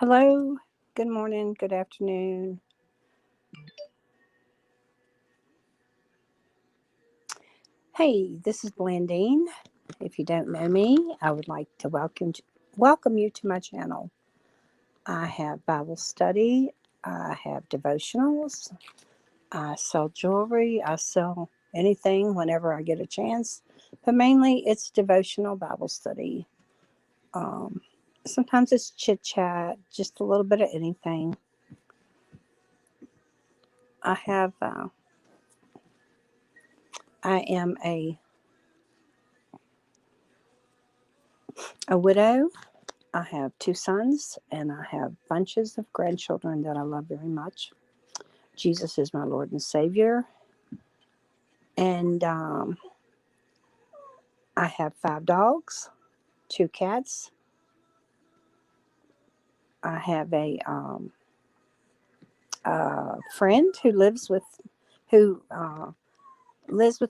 Hello, good morning, good afternoon. Hey, this is Blandine. If you don't know me, I would like to welcome you to my channel. I have Bible study, I have devotionals, I sell jewelry, I sell anything whenever I get a chance, but mainly it's devotional Bible study. Um, Sometimes it's chit chat, just a little bit of anything. I have, I am a widow. I have two sons and I have bunches of grandchildren that I love very much. Jesus is my Lord and Savior. And I have five dogs, two cats. I have a friend who lives with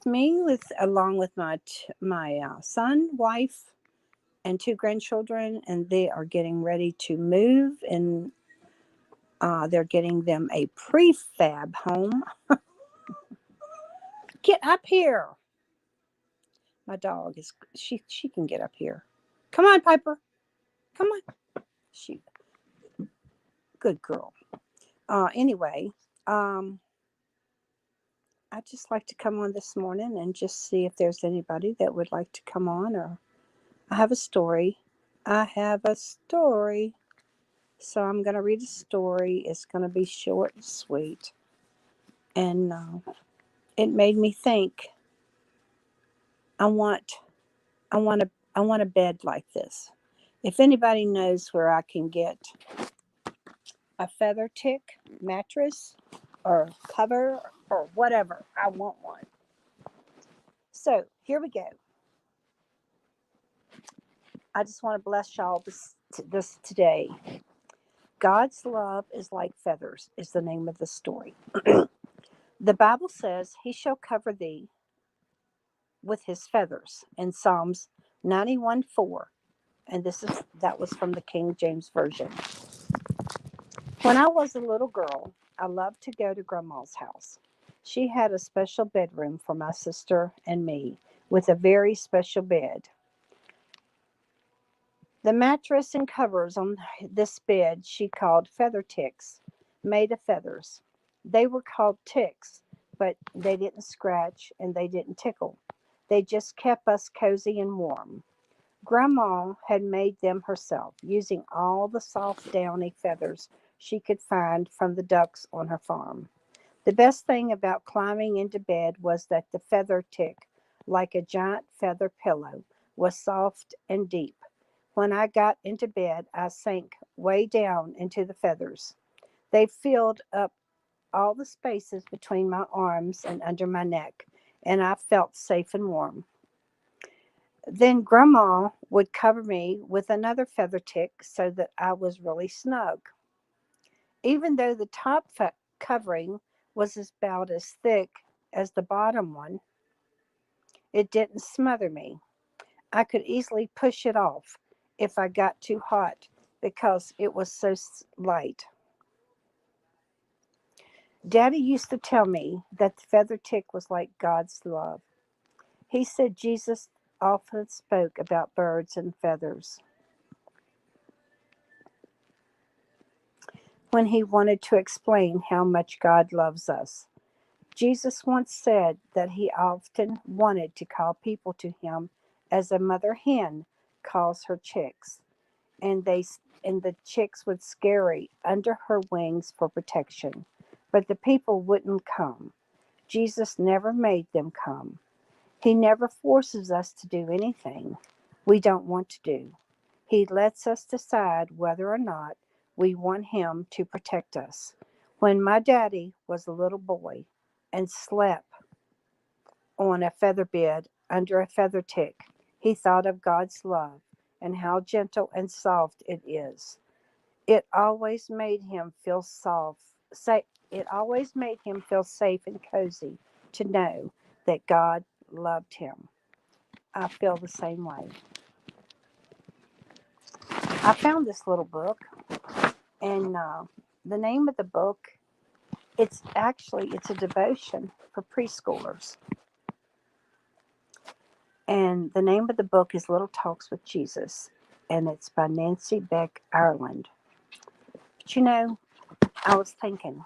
me along with my son, wife, and two grandchildren, and they are getting ready to move, and they're getting them a prefab home. Get up here! My dog is she can get up here. Come on, Piper. Come on. She good girl. Anyway, um, I'd just like to come on this morning and just see if there's anybody that would like to come on. Or I have a story. I have a story. So I'm going to read a story. It's going to be short and sweet. And it made me think. I want I want a bed like this. If anybody knows where I can get a feather tick mattress or cover or whatever, I want one. So here we go. I just want to bless y'all this today. God's love is like feathers is the name of the story. The Bible says he shall cover thee with his feathers in Psalms 91:4. And that was from the K.J.V version. When I was a little girl, I loved to go to Grandma's house. She had a special bedroom for my sister and me, with a very special bed. The mattress and covers on this bed she called feather ticks, made of feathers. They were called ticks, but they didn't scratch and they didn't tickle. They just kept us cozy and warm. Grandma had made them herself, using all the soft, downy feathers she could find from the ducks on her farm. The best thing about climbing into bed was that the feather tick, like a giant feather pillow, was soft and deep. When I got into bed, I sank way down into the feathers. They filled up all the spaces between my arms and under my neck, and I felt safe and warm. Then Grandma would cover me with another feather tick so that I was really snug. Even though the top covering was about as thick as the bottom one, it didn't smother me. I could easily push it off if I got too hot because it was so light. Daddy used to tell me that the feather tick was like God's love. He said Jesus often spoke about birds and feathers when he wanted to explain how much God loves us. Jesus once said that he often wanted to call people to him as a mother hen calls her chicks, and the chicks would scurry under her wings for protection, but the people wouldn't come. Jesus never made them come. He never forces us to do anything we don't want to do. He lets us decide whether or not we want him to protect us. When my daddy was a little boy and slept on a feather bed under a feather tick, he thought of God's love and how gentle and soft it is. It always made him feel soft. It always made him feel safe and cozy to know that God loved him. I feel the same way. I found this little book And the name of the book, it's a devotion for preschoolers. And the name of the book is Little Talks with Jesus. And it's by Nancy Beck Ireland. But I was thinking,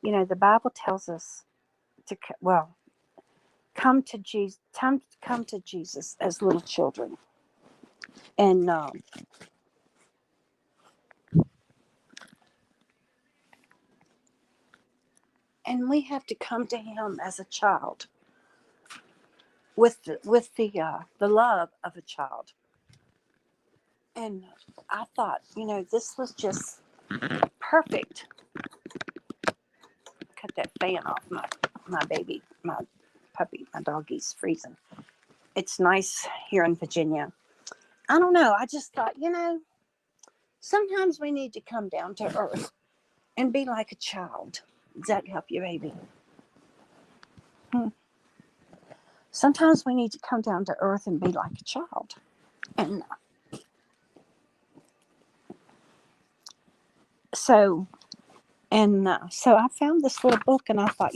the Bible tells us to, come to Jesus as little children. And we have to come to him as a child with the love of a child. And I thought, this was just perfect. Cut that fan off. My baby, my puppy, my doggy's freezing. It's nice here in Virginia. I don't know. I just thought, sometimes we need to come down to earth and be like a child. Does that help you, baby? Sometimes we need to come down to earth and be like a child. And so, so I found this little book, and I thought,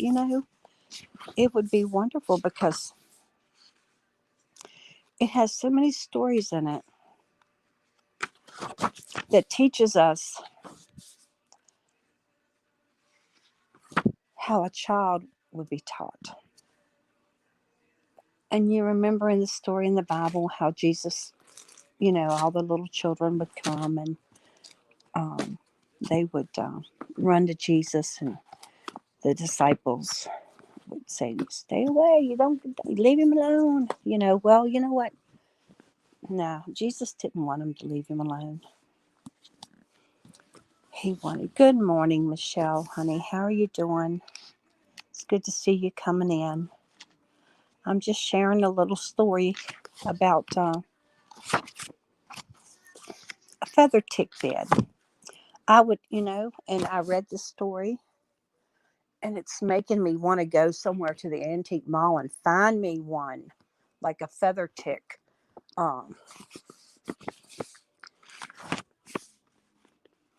it would be wonderful because it has so many stories in it that teaches us how a child would be taught. And you remember in the story in the Bible how Jesus, all the little children would come, and they would run to Jesus, and the disciples would say, "Stay away! You don't leave him alone." Well, you know what? No, Jesus didn't want him to leave him alone. He wanted. Good morning, Michelle, honey. How are you doing? It's good to see you coming in. I'm just sharing a little story about a feather tick bed. I would, and I read the story, and it's making me want to go somewhere to the antique mall and find me one, like a feather tick. Um,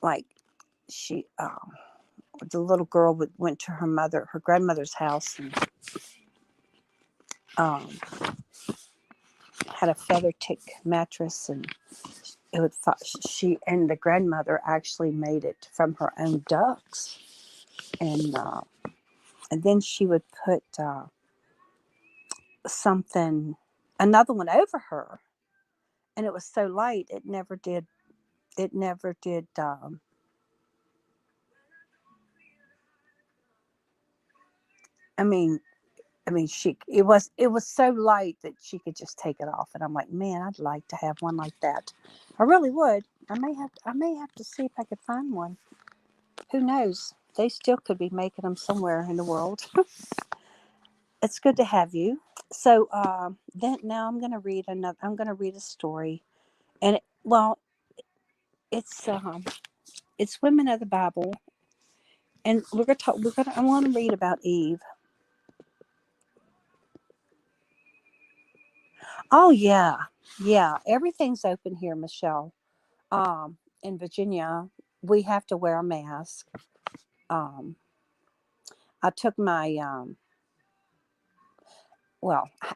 like she, the little girl went to her grandmother's house, and um, had a feather tick mattress, and it would. She and the grandmother actually made it from her own ducks, and then she would put another one over her, and it was so light it never did. It never did. I mean, it was so light that she could just take it off, and I'm like, man, I'd like to have one like that. I really would. I may have to see if I could find one. Who knows? They still could be making them somewhere in the world. It's good to have you. So then now I'm going to read another. I'm going to read a story, and it's it's women of the Bible, and we're going to talk. I want to read about Eve. Oh yeah, yeah. Everything's open here, Michelle. In Virginia, we have to wear a mask. Um, I took my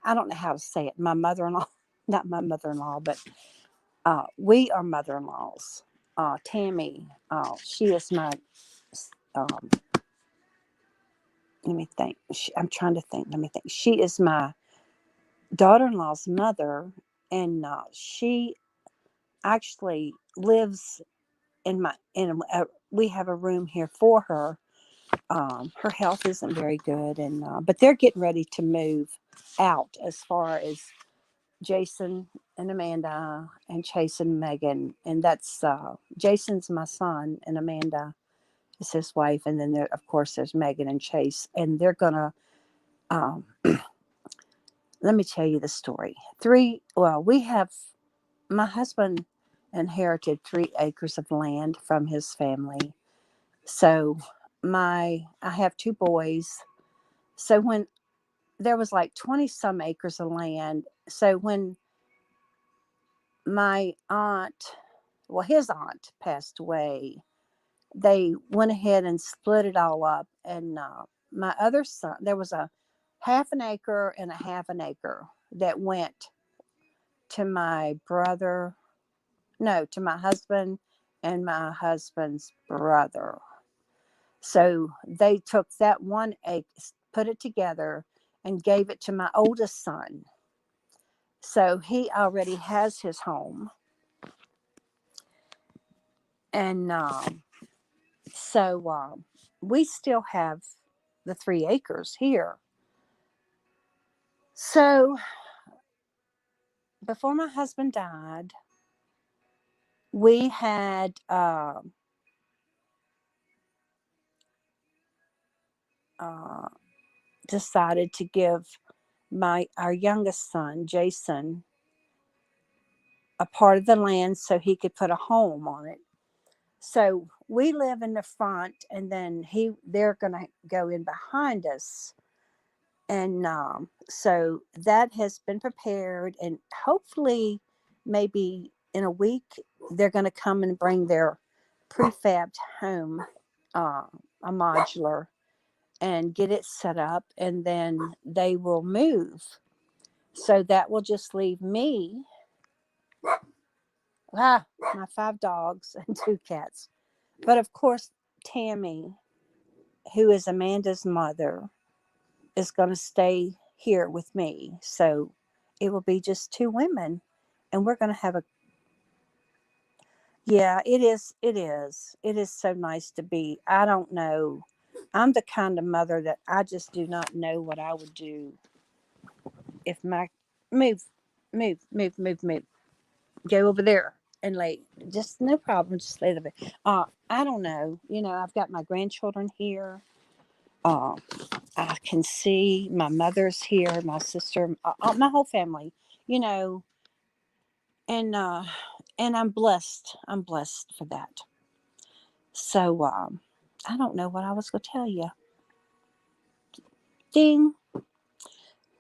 I don't know how to say it. My mother-in-law, not my mother-in-law, but we are mother-in-laws. Tammy, she is my. Um, let me think. I'm trying to think. Let me think. She is my daughter-in-law's mother, and she actually lives in my. We have a room here for her. Her health isn't very good, and but they're getting ready to move out as far as Jason and Amanda and Chase and Megan, and that's Jason's my son, and Amanda is his wife, and then there, of course, there's Megan and Chase, and they're gonna. Um, let me tell you the story. We have my husband inherited 3 acres of land from his family, so I have 2 boys. So when there was like 20 some acres of land, so when my aunt, his aunt passed away. they went ahead and split it all up. And my other son, there was a half an acre and a half an acre that went to my brother, no, to my husband and my husband's brother. So they took that 1 acre, put it together, and gave it to my oldest son. So he already has his home. And we still have the 3 acres here. So before my husband died, we had uh, decided to give our youngest son, Jason, a part of the land so he could put a home on it. So we live in the front, and then they're going to go in behind us. And so that has been prepared, and hopefully, maybe in a week, they're going to come and bring their prefabbed home, uh, a modular, and get it set up, and then they will move. So that will just leave me, my 5 dogs, and 2 cats. But of course, Tammy, who is Amanda's mother, is going to stay here with me. So it will be just 2 women, and we're going to have a, yeah, it is. It is. It is so nice to be. I don't know. I'm the kind of mother that I just do not know what I would do if my, move, move, go over there and lay. Just no problem. Just lay there. I don't know. I've got my grandchildren here. Uh, I can see my mother's here, my sister, my whole family, you know, and I'm blessed. I'm blessed for that. So I don't know what I was going to tell you. Ding.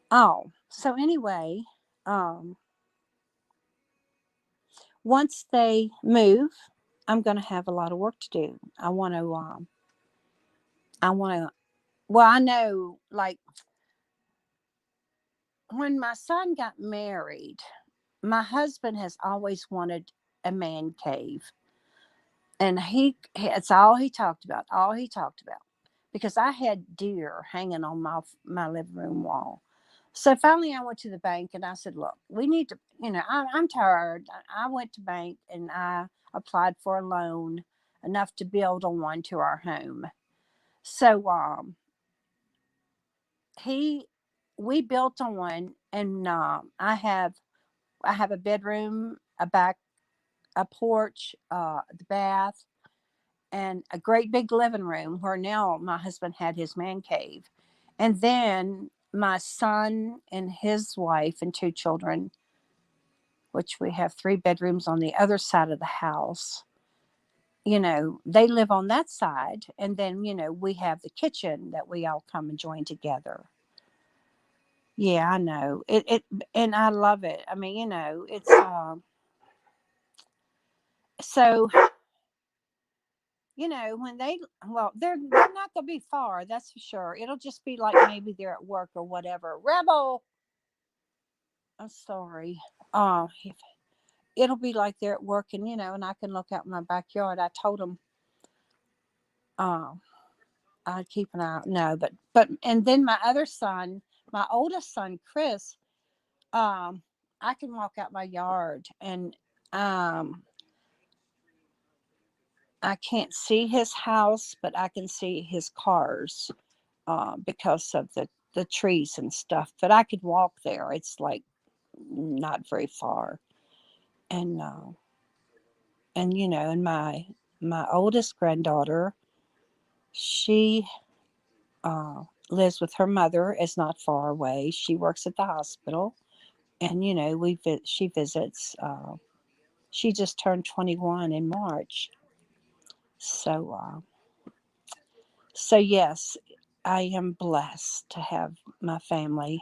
Oh, so anyway, um, once they move, I'm going to have a lot of work to do. I want to. Well, I know, like when my son got married, my husband has always wanted a man cave. And it's all he talked about, because I had deer hanging on my living room wall. So finally I went to the bank and I said, look, we need to, I'm tired. I went to bank and I applied for a loan enough to build on one to our home. So he we built on one, and I have a bedroom, a porch, the bath, and a great big living room where now my husband had his man cave. And then my son and his wife and 2 children, which we have 3 bedrooms on the other side of the house, they live on that side. And then, we have the kitchen that we all come and join together. Yeah, I know it, and I love it. I mean, it's so when they're not gonna be far, that's for sure. It'll just be like maybe they're at work or whatever. Rebel, I'm sorry. It'll be like they're at work, and and I can look out in my backyard. I told them, uh, I'd keep an eye out. No, and then my other son, my oldest son, Chris, I can walk out my yard, and um, I can't see his house, but I can see his cars, because of the trees and stuff. But I could walk there. It's like not very far. And and my oldest granddaughter, she lives with her mother. Is not far away. She works at the hospital, and she visits. She just turned 21 in March. So yes, I am blessed to have my family.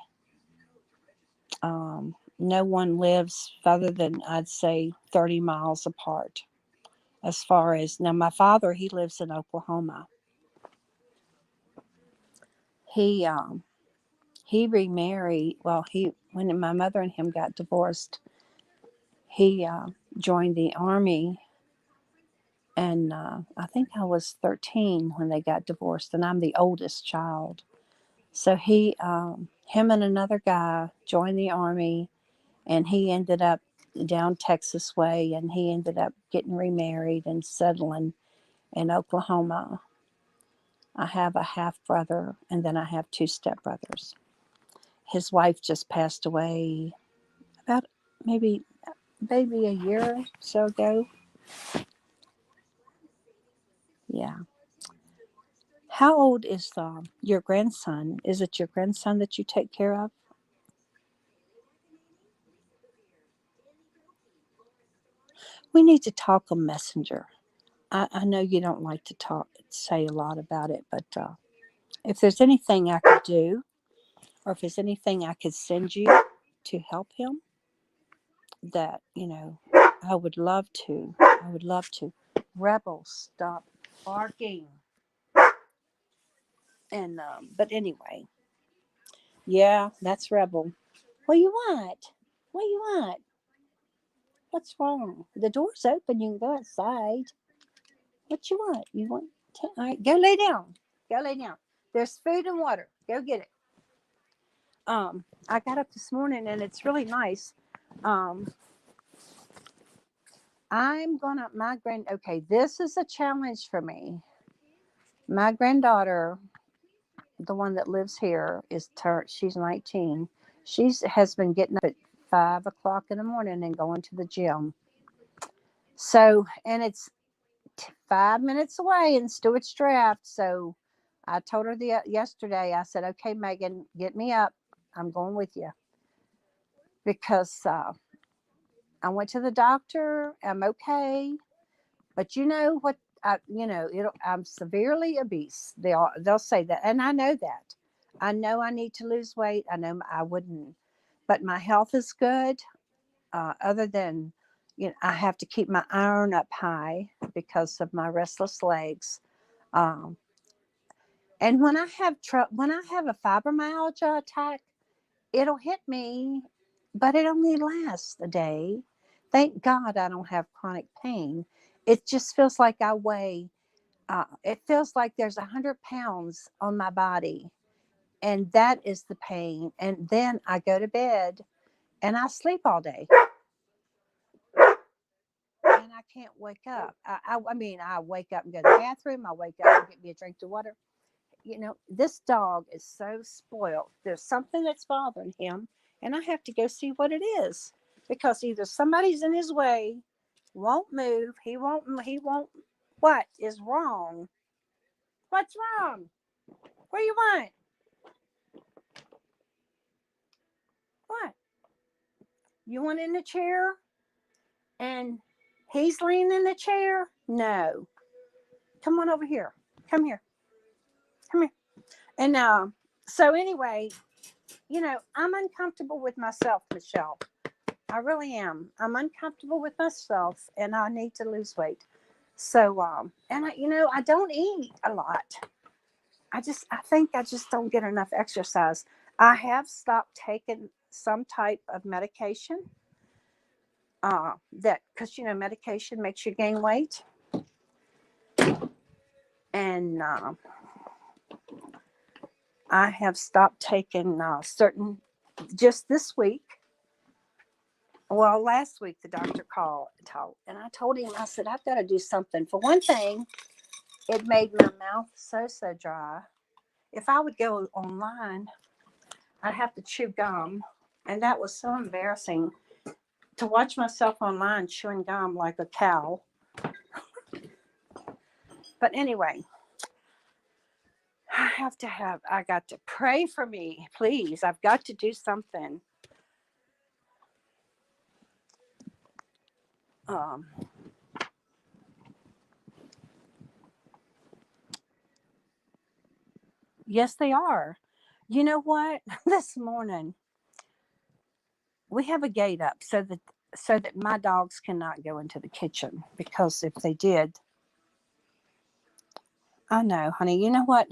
No one lives further than, I'd say, 30 miles apart. As far as now, my father, he lives in Oklahoma. He he remarried. Well, he when my mother and him got divorced, he joined the army, and I think I was 13 when they got divorced, and I'm the oldest child. So him and another guy joined the army, and he ended up down Texas way, and he ended up getting remarried and settling in Oklahoma. I have a half brother, and then I have two stepbrothers. His wife just passed away about maybe a year or so ago. Yeah. How old is your grandson? Is it your grandson that you take care of? We need to talk on Messenger. I know you don't like to say a lot about it, but if there's anything I could do, or if there's anything I could send you to help him, that, I would love to. I would love to. Rebel, stop barking. And, but anyway, yeah, that's Rebel. What you want? What you want? What's wrong? The door's open. You can go outside. What you want? You want? All right, go lay down. Go lay down. There's food and water. Go get it. I got up this morning and it's really nice. Um, I'm gonna okay, this is a challenge for me. My granddaughter, the one that lives here, she's 19. She's has been getting up at 5 o'clock in the morning and going to the gym. So, and it's 5 minutes away in Stewart's Draft. So I told her yesterday, I said, okay, Megan, get me up. I'm going with you because I went to the doctor. I'm okay. But you know what? I'm severely obese. They'll say that, and I know that. I know I need to lose weight. I know I wouldn't, but my health is good. Other than, I have to keep my iron up high because of my restless legs. Um, and when I have a fibromyalgia attack, it'll hit me, but it only lasts a day. Thank God I don't have chronic pain. It just feels like it feels like there's 100 pounds on my body, and that is the pain. And then I go to bed and I sleep all day, and I can't wake up. I mean, I wake up and go to the bathroom. I wake up and get me a drink of water. This dog is so spoiled. There's something that's bothering him, and I have to go see what it is because either somebody's in his way, won't move, he won't. What is wrong? What's wrong? What do you want? What? You want in the chair? And he's laying in the chair? No. Come on over here. Come here. Come here. And so anyway, I'm uncomfortable with myself, Michelle. I really am. I'm uncomfortable with myself and I need to lose weight. So, and I don't eat a lot. I think I just don't get enough exercise. I have stopped taking some type of medication. Because, medication makes you gain weight. And I have stopped taking just this week. Well, last week the doctor called, and I told him, I said, I've got to do something. For one thing, it made my mouth so dry. If I would go online, I'd have to chew gum. And that was so embarrassing to watch myself online chewing gum like a cow. But anyway, I got to pray for me, please. I've got to do something. Um, yes, they are. You know what? This morning, we have a gate up so that so that my dogs cannot go into the kitchen, because if they did, I know, honey, you know what?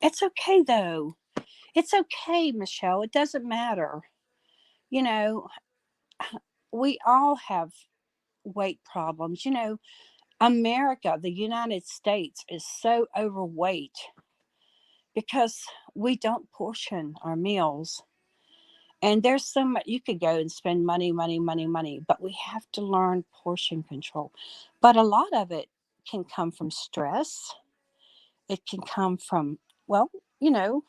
It's okay though. It's okay, Michelle. It doesn't matter. You know, we all have weight problems. America, the United States, is so overweight because we don't portion our meals. And there's so much you could go and spend money, money, money, money, but we have to learn portion control. But a lot of it can come from stress. It can come from, well, you know,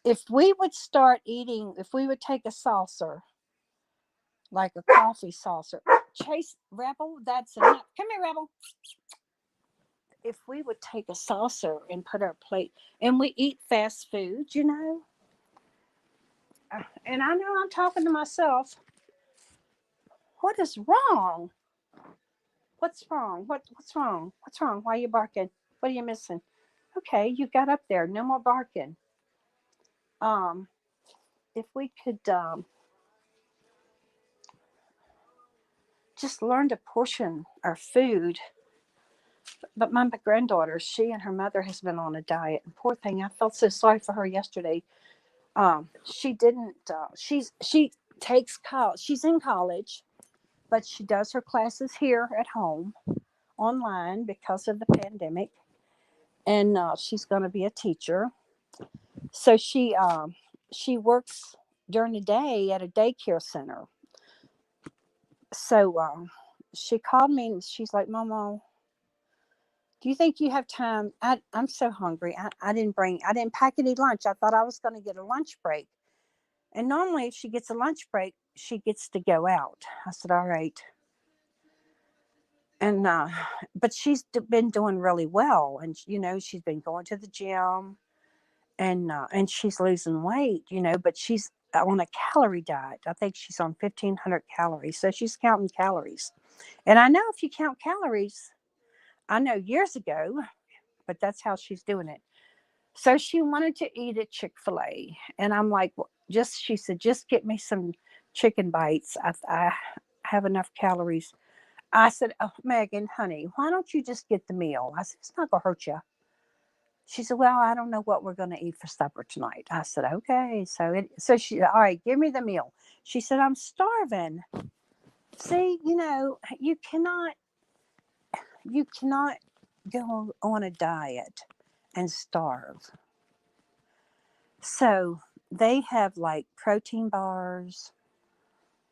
if we would start eating, if we would take a saucer, like a coffee saucer, Chase, Rebel, that's enough. Come here, Rebel. If we would take a saucer and put our plate, and we eat fast food, and I know I'm talking to myself. What is wrong? What's wrong? What's wrong? What's wrong? Why are you barking? What are you missing? Okay, you got up there. No more barking. Um, if we could just learn to portion our food. But my granddaughter, she and her mother has been on a diet, and poor thing, I felt so sorry for her yesterday. She didn't. She takes college. She's in college, but she does her classes here at home online because of the pandemic, and she's going to be a teacher. So she works during the day at a daycare center. So she called me and she's like, "Mama, do you think you have time? I'm so hungry. I didn't pack any lunch. I thought I was going to get a lunch break. And normally, if she gets a lunch break, she gets to go out." I said, "All right." And but been doing really well, and she's been going to the gym, and she's losing weight, but she's on a calorie diet. I think she's on 1,500 calories, so she's counting calories. And I know if you count calories, I know years ago, but that's how she's doing it. So she wanted to eat at Chick-fil-A, and I'm like, well, she said, just get me some chicken bites. I have enough calories. I said, "Oh, Megan, honey, why don't you just get the meal?" I said, "It's not gonna hurt you." She said, "Well, I don't know what we're gonna eat for supper tonight." I said, "Okay." So she said, "All right, give me the meal." She said, "I'm starving." See, you cannot go on a diet and starve. So they have like protein bars,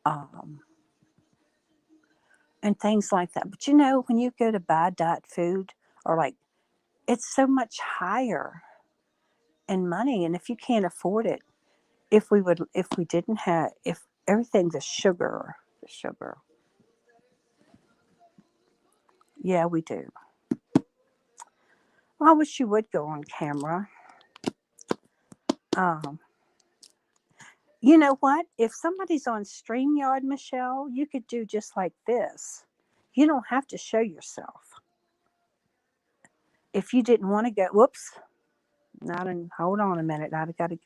um, and things like that. But when you go to buy diet food, or like, it's so much higher in money. And if you can't afford it, if we didn't have, if everything, the sugar, yeah, we do. Well, I wish you would go on camera. Um, you know what? If somebody's on StreamYard, Michelle, you could do just like this. You don't have to show yourself. If you didn't want to go, whoops, not in, hold on a minute. I've got to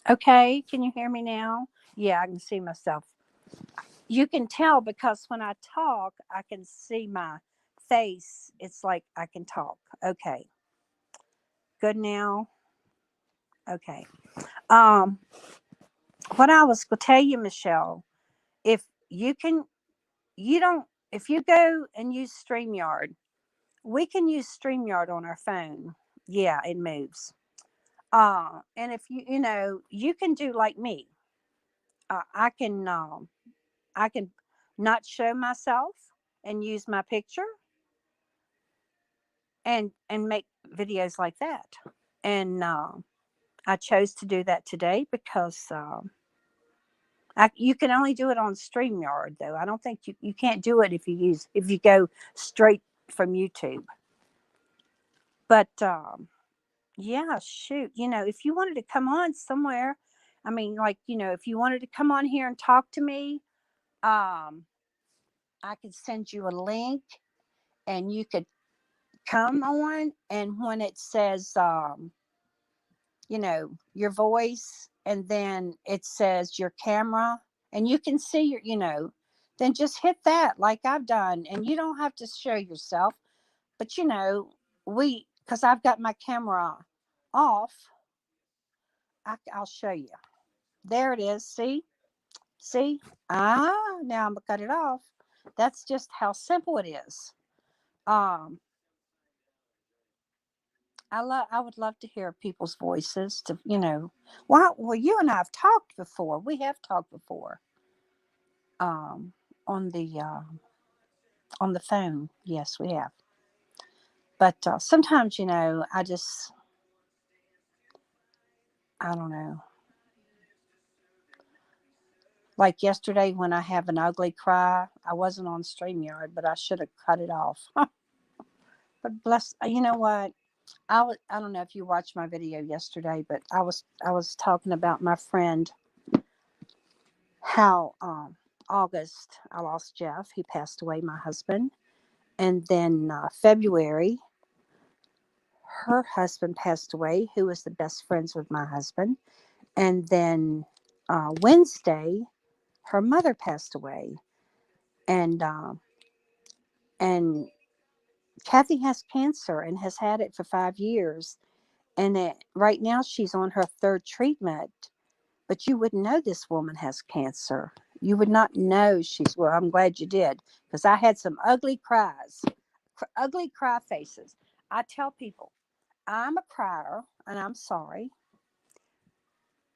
Okay, can you hear me now? Yeah, I can see myself. You can tell because when I talk, I can see my face. It's like I can talk. Okay, good now. Okay. Um, what I was going to tell you, Michelle, if you can, you don't, if you go and use StreamYard, we can use StreamYard on our phone. Yeah, it moves. And if you, you can do like me. I can not show myself and use my picture and make videos like that. And I chose to do that today because you can only do it on StreamYard though. I don't think you can't do it if you go straight from YouTube. But yeah, shoot, if you wanted to come on somewhere, I mean, like, if you wanted to come on here and talk to me, um, I could send you a link and you could come on. And when it says, your voice, and then it says your camera, and you can see then just hit that like I've done. And you don't have to show yourself, but because I've got my camera off, I'll show you. There it is. See, now I'm gonna cut it off. That's just how simple it is. um I would love to hear people's voices to well, you and I have talked before. We have talked before, um on the phone. Yes, we have. But sometimes, I don't know. Like yesterday when I have an ugly cry, I wasn't on StreamYard, but I should have cut it off. But bless, you know what? I don't know if you watched my video yesterday, but I was talking about my friend, how August I lost Jeff. He passed away, my husband. And then February, her husband passed away, who was the best friends with my husband. And then Wednesday, her mother passed away. And Kathy has cancer and has had it for 5 years. And right now she's on her third treatment. But you wouldn't know this woman has cancer. You would not know she's, well, I'm glad you did, because I had some ugly cries, ugly cry faces. I tell people, I'm a crier, and I'm sorry.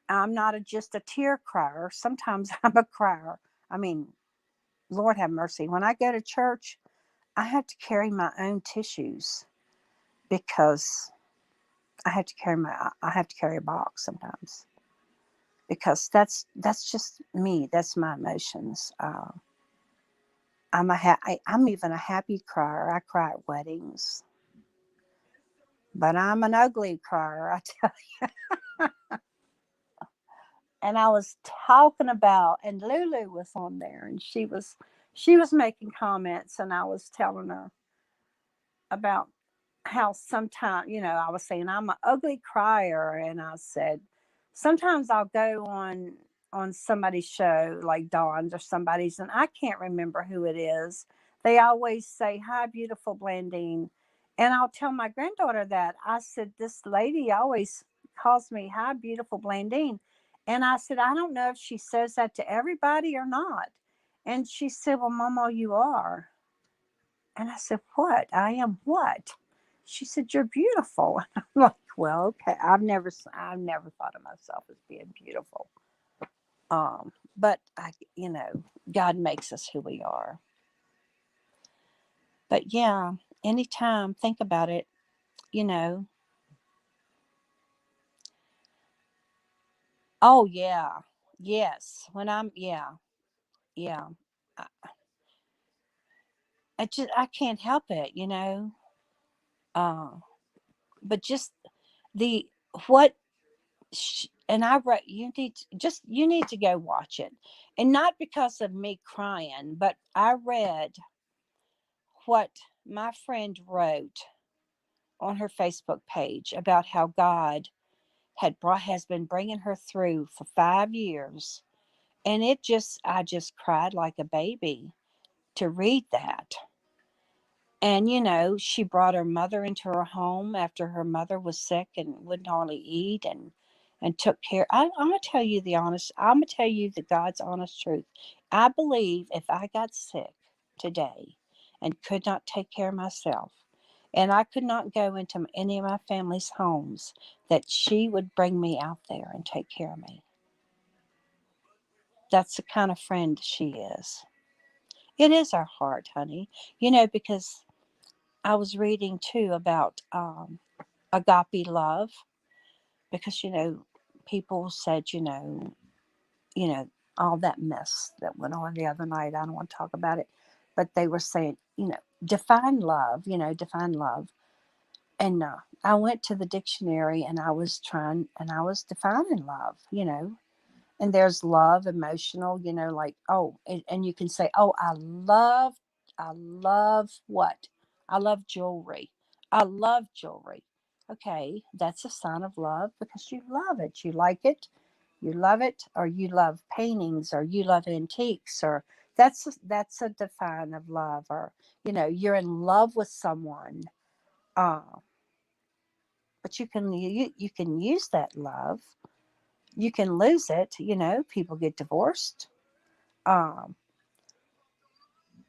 I'm not just a tear crier. Sometimes I'm a crier. I mean, Lord have mercy. When I go to church, I have to carry my own tissues because I have to carry a box sometimes, because that's just me. That's my emotions. I'm even a happy crier. I cry at weddings, but I'm an ugly crier. I tell. And I was talking about, and Lulu was on there, and she was making comments, and I was telling her about how sometimes, I was saying I'm an ugly crier, and I said sometimes I'll go on somebody's show like Dawn's or somebody's, and I can't remember who it is. They always say, "Hi, beautiful Blandine," and I'll tell my granddaughter that. I said, "This lady always calls me Hi, beautiful Blandine," and I said, "I don't know if she says that to everybody or not." And she said, "Well, Mama, you are." And I said, "What? I am what?" She said, "You're beautiful." And I'm like, "Well, okay. I've never thought of myself as being beautiful. But God makes us who we are. But yeah, anytime, think about it, you know. Oh yeah, yes. When yeah. I, I can't help it. Uh, but just the what and I wrote, you need to go watch it, and not because of me crying, but I read what my friend wrote on her Facebook page about how God has been bringing her through for 5 years. And I just cried like a baby to read that. And, she brought her mother into her home after her mother was sick and wouldn't hardly eat, and took care. I'm going to tell you I'm going to tell you the God's honest truth. I believe if I got sick today and could not take care of myself, and I could not go into any of my family's homes, that she would bring me out there and take care of me. That's the kind of friend she is. It is our heart, honey. Because I was reading too about agape love, because people said, you know all that mess that went on the other night. I don't want to talk about it, but they were saying, define love. Define love. And I went to the dictionary and I was defining love. And there's love, emotional, like, oh, and you can say, oh, I love what? I love jewelry. I love jewelry. Okay, that's a sign of love because you love it. You like it. You love it, or you love paintings, or you love antiques, or that's a define of love, or you're in love with someone. Uh, but you can use that love. You can lose it. People get divorced. Um,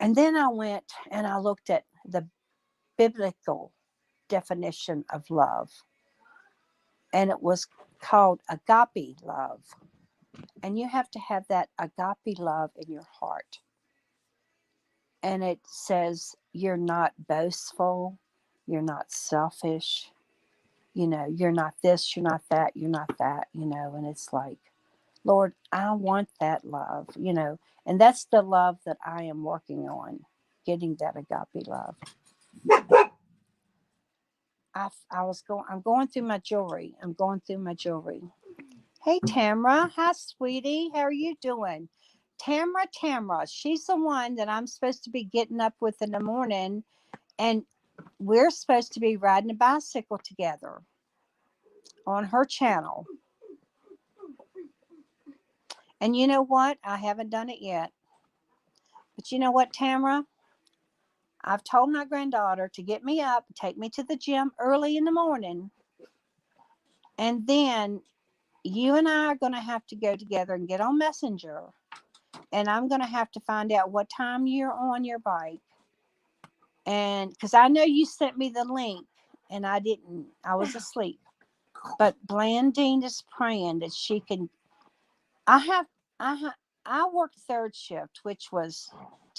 and then I went and I looked at the biblical definition of love, and it was called agape love. And you have to have that agape love in your heart. And it says you're not boastful, you're not selfish, you're not this, you're not that, you're not that, and it's like, Lord, I want that love, and that's the love that I am working on, getting that agape love. I'm going through my jewelry. Hey, Tamara. Hi, sweetie. How are you doing? Tamara. She's the one that I'm supposed to be getting up with in the morning, and we're supposed to be riding a bicycle together on her channel. And you know what? I haven't done it yet. But you know what, Tamara? I've told my granddaughter to get me up, take me to the gym early in the morning, and then you and I are going to have to go together and get on Messenger. And I'm going to have to find out what time you're on your bike. And because I know you sent me the link and I didn't, I was asleep. But Blandine is praying that she can. I have, I have, I worked third shift, which was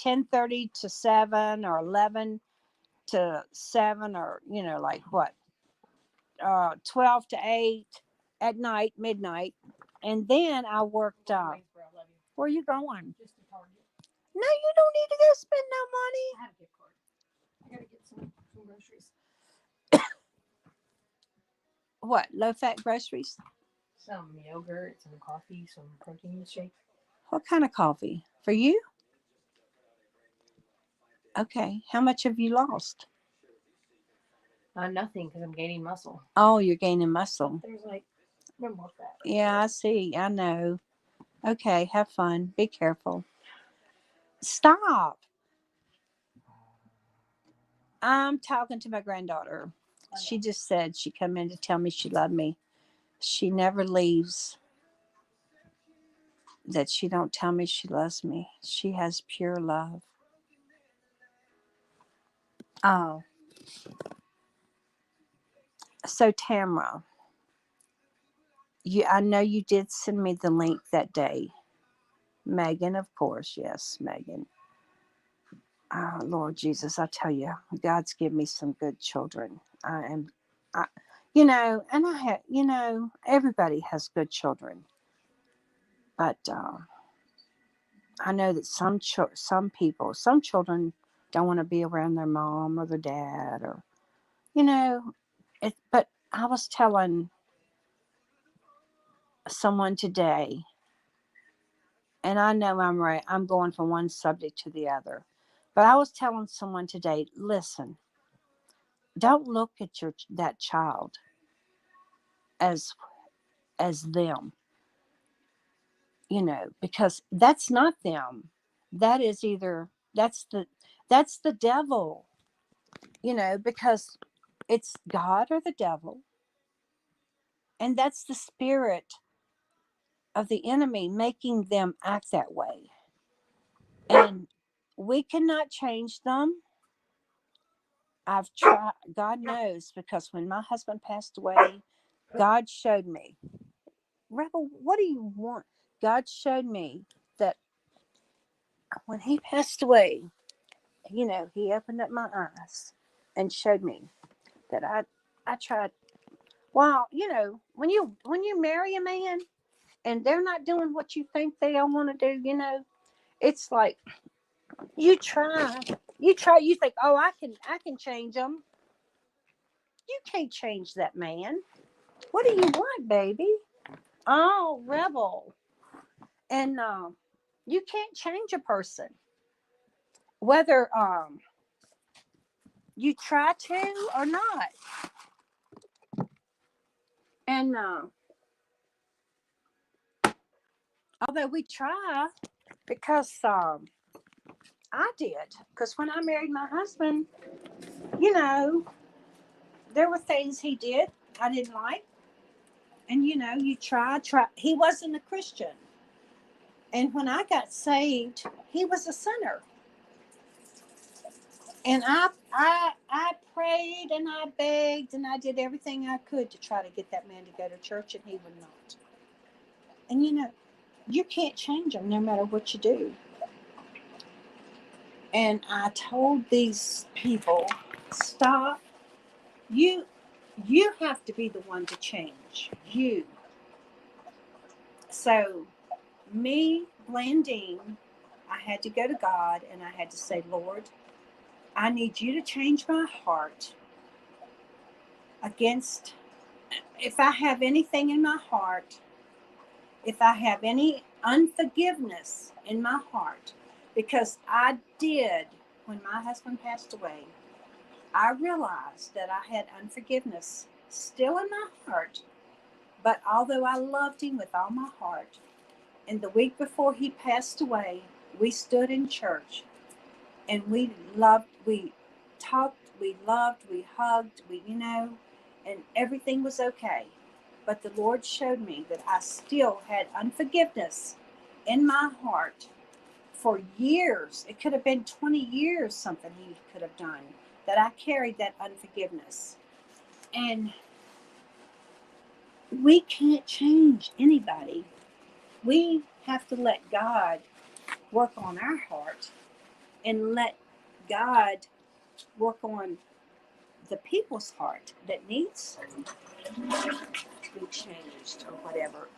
10:30 to 7 or 11 to 7, or, like what, 12 to 8 at night, midnight. And then I worked, where are you going? No, you don't need to go spend no money. I have a gift card. I gotta get some groceries. What, low fat groceries? Some yogurt, some coffee, some protein shake. What kind of coffee? For you? Okay. How much have you lost? Nothing, because I'm gaining muscle. Oh, you're gaining muscle. There's like no more fat. Right yeah, there. I see. I know. Okay, have fun. Be careful. Stop. I'm talking to my granddaughter. She just said she come in to tell me she loved me. She never leaves that she don't tell me she loves me. She has pure love. Oh. So Tamara, I know you did send me the link that day. Megan, of course, yes, Megan. Oh, Lord Jesus, I tell you, God's given me some good children. I, and I have, everybody has good children, but I know that some children don't want to be around their mom or their dad, or you know, But I was telling someone today, and I know I'm right. I'm going from one subject to the other, but I was telling someone today, listen, don't look at that child as as them, because that's not them. That is either that's the devil, because it's God or the devil, and that's the spirit of the enemy making them act that way. And we cannot change them. I've tried, God knows, because when my husband passed away, God showed me, Rebel, what do you want? God showed me that when he passed away, he opened up my eyes and showed me that I tried. Well, when you marry a man and they're not doing what you think they all want to do, it's like you try, you think, oh, I can change them. You can't change that man. What do you want, baby? Oh, Rebel. And you can't change a person, whether you try to or not. And although we try, because I did, because when I married my husband, you know, there were things he did I didn't like, and you try. He wasn't a Christian, and when I got saved, he was a sinner, and I prayed and I begged and I did everything I could to try to get that man to go to church, and he would not. And you can't change them no matter what you do. And I told these people, stop. You you have to be the one to change. You. So me, Blandine, I had to go to God and I had to say, Lord, I need you to change my heart against, if I have anything in my heart, if I have any unforgiveness in my heart, because I did, when my husband passed away, I realized that I had unforgiveness still in my heart. But although I loved him with all my heart, and the week before he passed away, we stood in church and we talked, we loved, we hugged, and everything was okay. But the Lord showed me that I still had unforgiveness in my heart for years. It could have been 20 years, something he could have done, that I carried that unforgiveness. And we can't change anybody. We have to let God work on our heart and let God work on the people's heart that needs to be changed or whatever.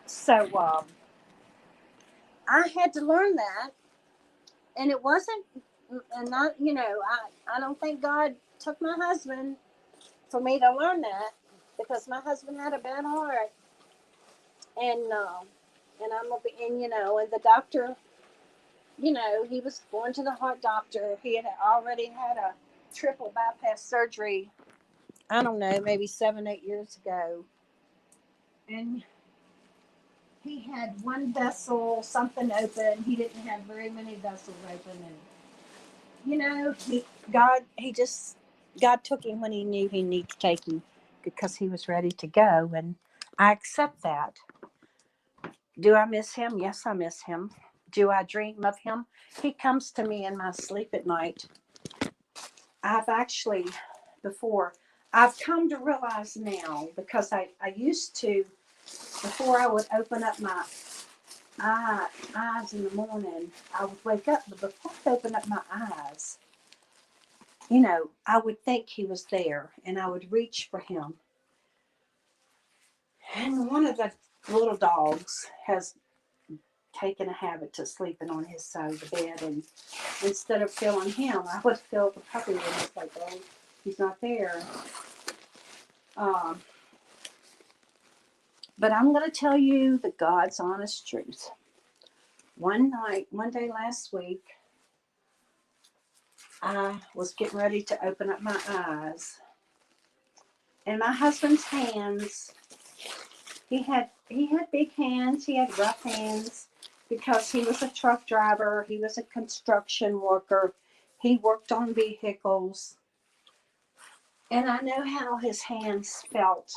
So I had to learn that, and it wasn't, and not, I don't think God took my husband for me to learn that, because my husband had a bad heart, and and the doctor, he was going to the heart doctor. He had already had a triple bypass surgery. I don't know, maybe 7, 8 years ago, and he had one vessel, something open. He didn't have very many vessels open, and God took him when he knew he needed to take him, because he was ready to go, and I accept that. Do I miss him? Yes, I miss him. Do I dream of him? He comes to me in my sleep at night. I've actually, before, I've come to realize now, because I used to, before I would open up my eyes in the morning, I would wake up, but before I open up my eyes, I would think he was there, and I would reach for him. And one of the little dogs has taken a habit to sleeping on his side of the bed, and instead of feeling him, I would feel the puppy, and it's like, oh, he's not there. Um, but I'm going to tell you the God's honest truth. One day last week, I was getting ready to open up my eyes, and my husband's hands, he had big hands, he had rough hands because he was a truck driver, he was a construction worker, he worked on vehicles, and I know how his hands felt.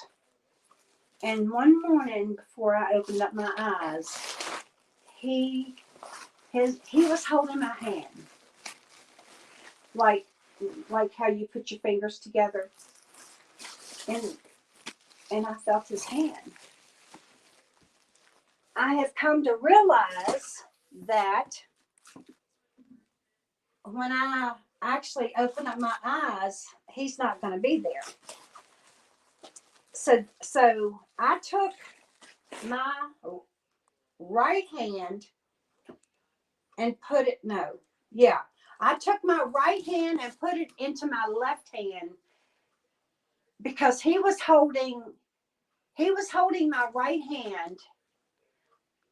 And one morning before I opened up my eyes, he he was holding my hand, like how you put your fingers together, and I felt his hand. I have come to realize that when I actually open up my eyes, he's not going to be there. So I took my right hand and put it, no, yeah, I took my right hand and put it into my left hand because he was holding my right hand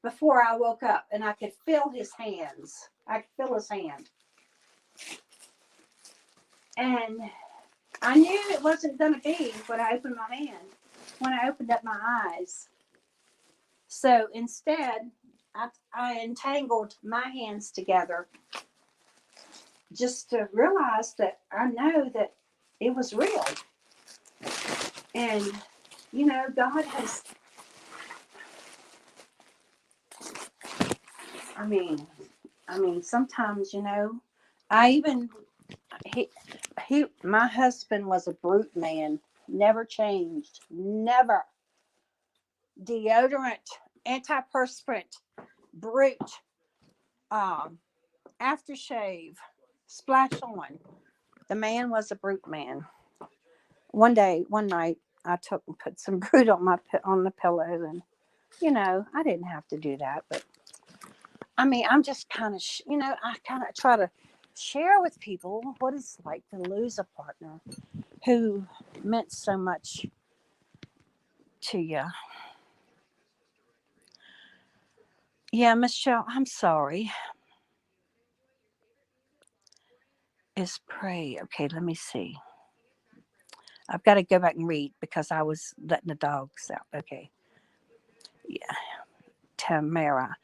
before I woke up, and I could feel his hands. I could feel his hand. And I knew it wasn't going to be when I opened my hand, when I opened up my eyes. So instead, I entangled my hands together just to realize that I know that it was real. And, God has, I mean, sometimes, I even, he, my husband was a brute man, never changed, never. Deodorant, antiperspirant, brute, um, aftershave, splash on. The man was a brute man. One night, I took and put some brute on the pillow, and I didn't have to do that, but I'm just kind of, I kind of try to share with people what it's like to lose a partner who meant so much to you. Yeah, Michelle, I'm sorry. Is pray. Okay, let me see. I've got to go back and read because I was letting the dogs out. Okay. Yeah. Tamara.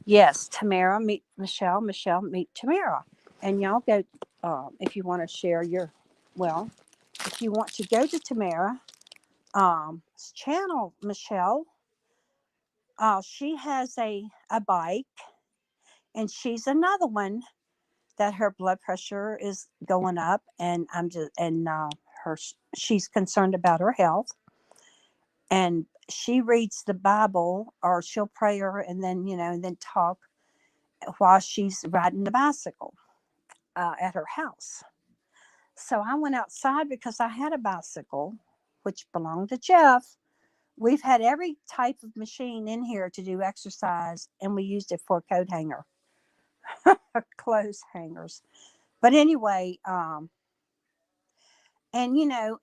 Yes, Tamara, meet Michelle. Michelle, meet Tamara. And y'all go, if you want to share well, if you want to go to Tamara, channel, Michelle, she has a bike, and she's another one that her blood pressure is going up, and her she's concerned about her health, and she reads the Bible, or she'll pray her, and then and then talk while she's riding the bicycle at her house. So I went outside because I had a bicycle, which belonged to Jeff. We've had every type of machine in here to do exercise, and we used it for a coat hanger, clothes hangers. But anyway, and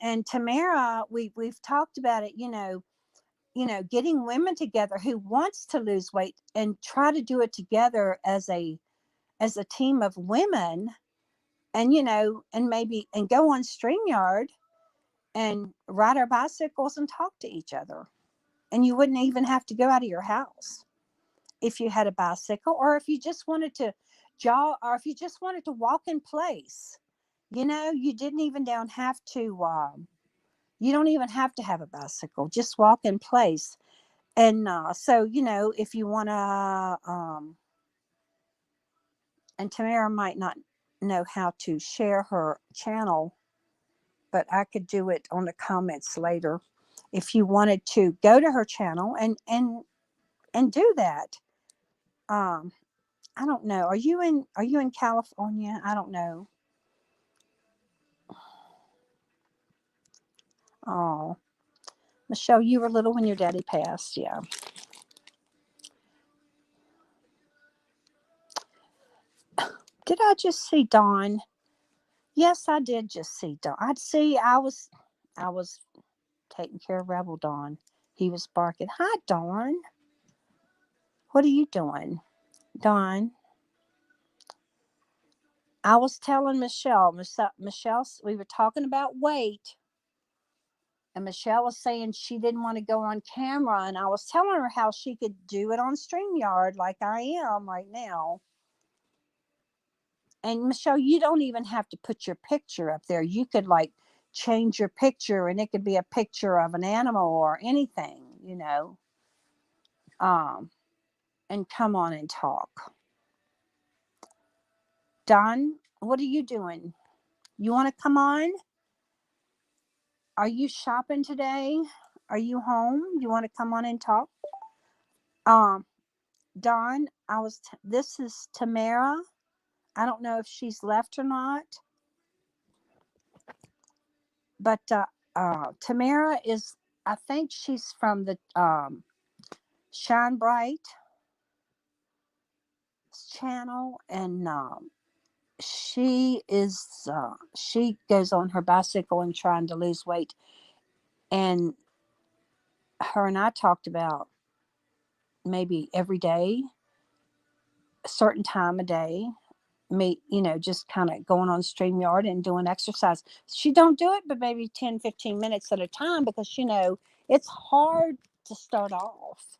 and Tamara, we've talked about it. Getting women together who wants to lose weight and try to do it together as a team of women, and and maybe and go on StreamYard and ride our bicycles and talk to each other. And you wouldn't even have to go out of your house if you had a bicycle, or if you just wanted to jog, or if you just wanted to walk in place. You didn't even don't have to. You don't even have to have a bicycle. Just walk in place. And so if you want to, and Tamara might not know how to share her channel, but I could do it on the comments later. If you wanted to go to her channel and do that. um I don't know. Are you in California? I don't know. Oh, Michelle, you were little when your daddy passed. Yeah. Did I just see Dawn? Yes, I did just see Dawn. I was taking care of Rebel Dawn. He was barking. Hi, Dawn. What are you doing, Dawn? I was telling Michelle, we were talking about weight, and Michelle was saying she didn't want to go on camera, and I was telling her how she could do it on StreamYard like I am right now. And Michelle, you don't even have to put your picture up there. You could like change your picture, and it could be a picture of an animal or anything, um, and come on and talk. Don, what are you doing? You want to come on? Are you shopping today? Are you home? You want to come on and talk? Um, Don, this is Tamara. I don't know if she's left or not, but Tamara is, I think she's from the Shine Bright channel, and she goes on her bicycle and trying to lose weight, and her and I talked about maybe every day, a certain time a day, me, just kind of going on StreamYard and doing exercise. She don't do it, but maybe 10, 15 minutes at a time, because, it's hard to start off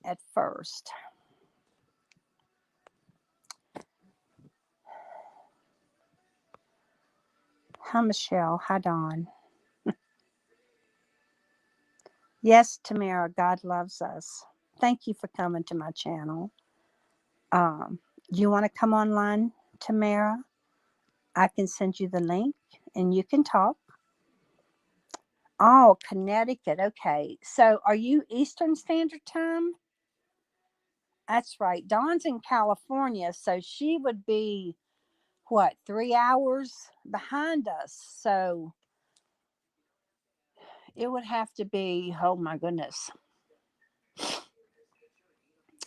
at first. Hi, Michelle. Hi, Dawn. Yes, Tamara, God loves us. Thank you for coming to my channel. You want to come online, Tamara? I can send you the link and you can talk. Oh, Connecticut. Okay. So are you Eastern Standard Time? That's right. Dawn's in California. So she would be, what, 3 hours behind us. So it would have to be, oh my goodness.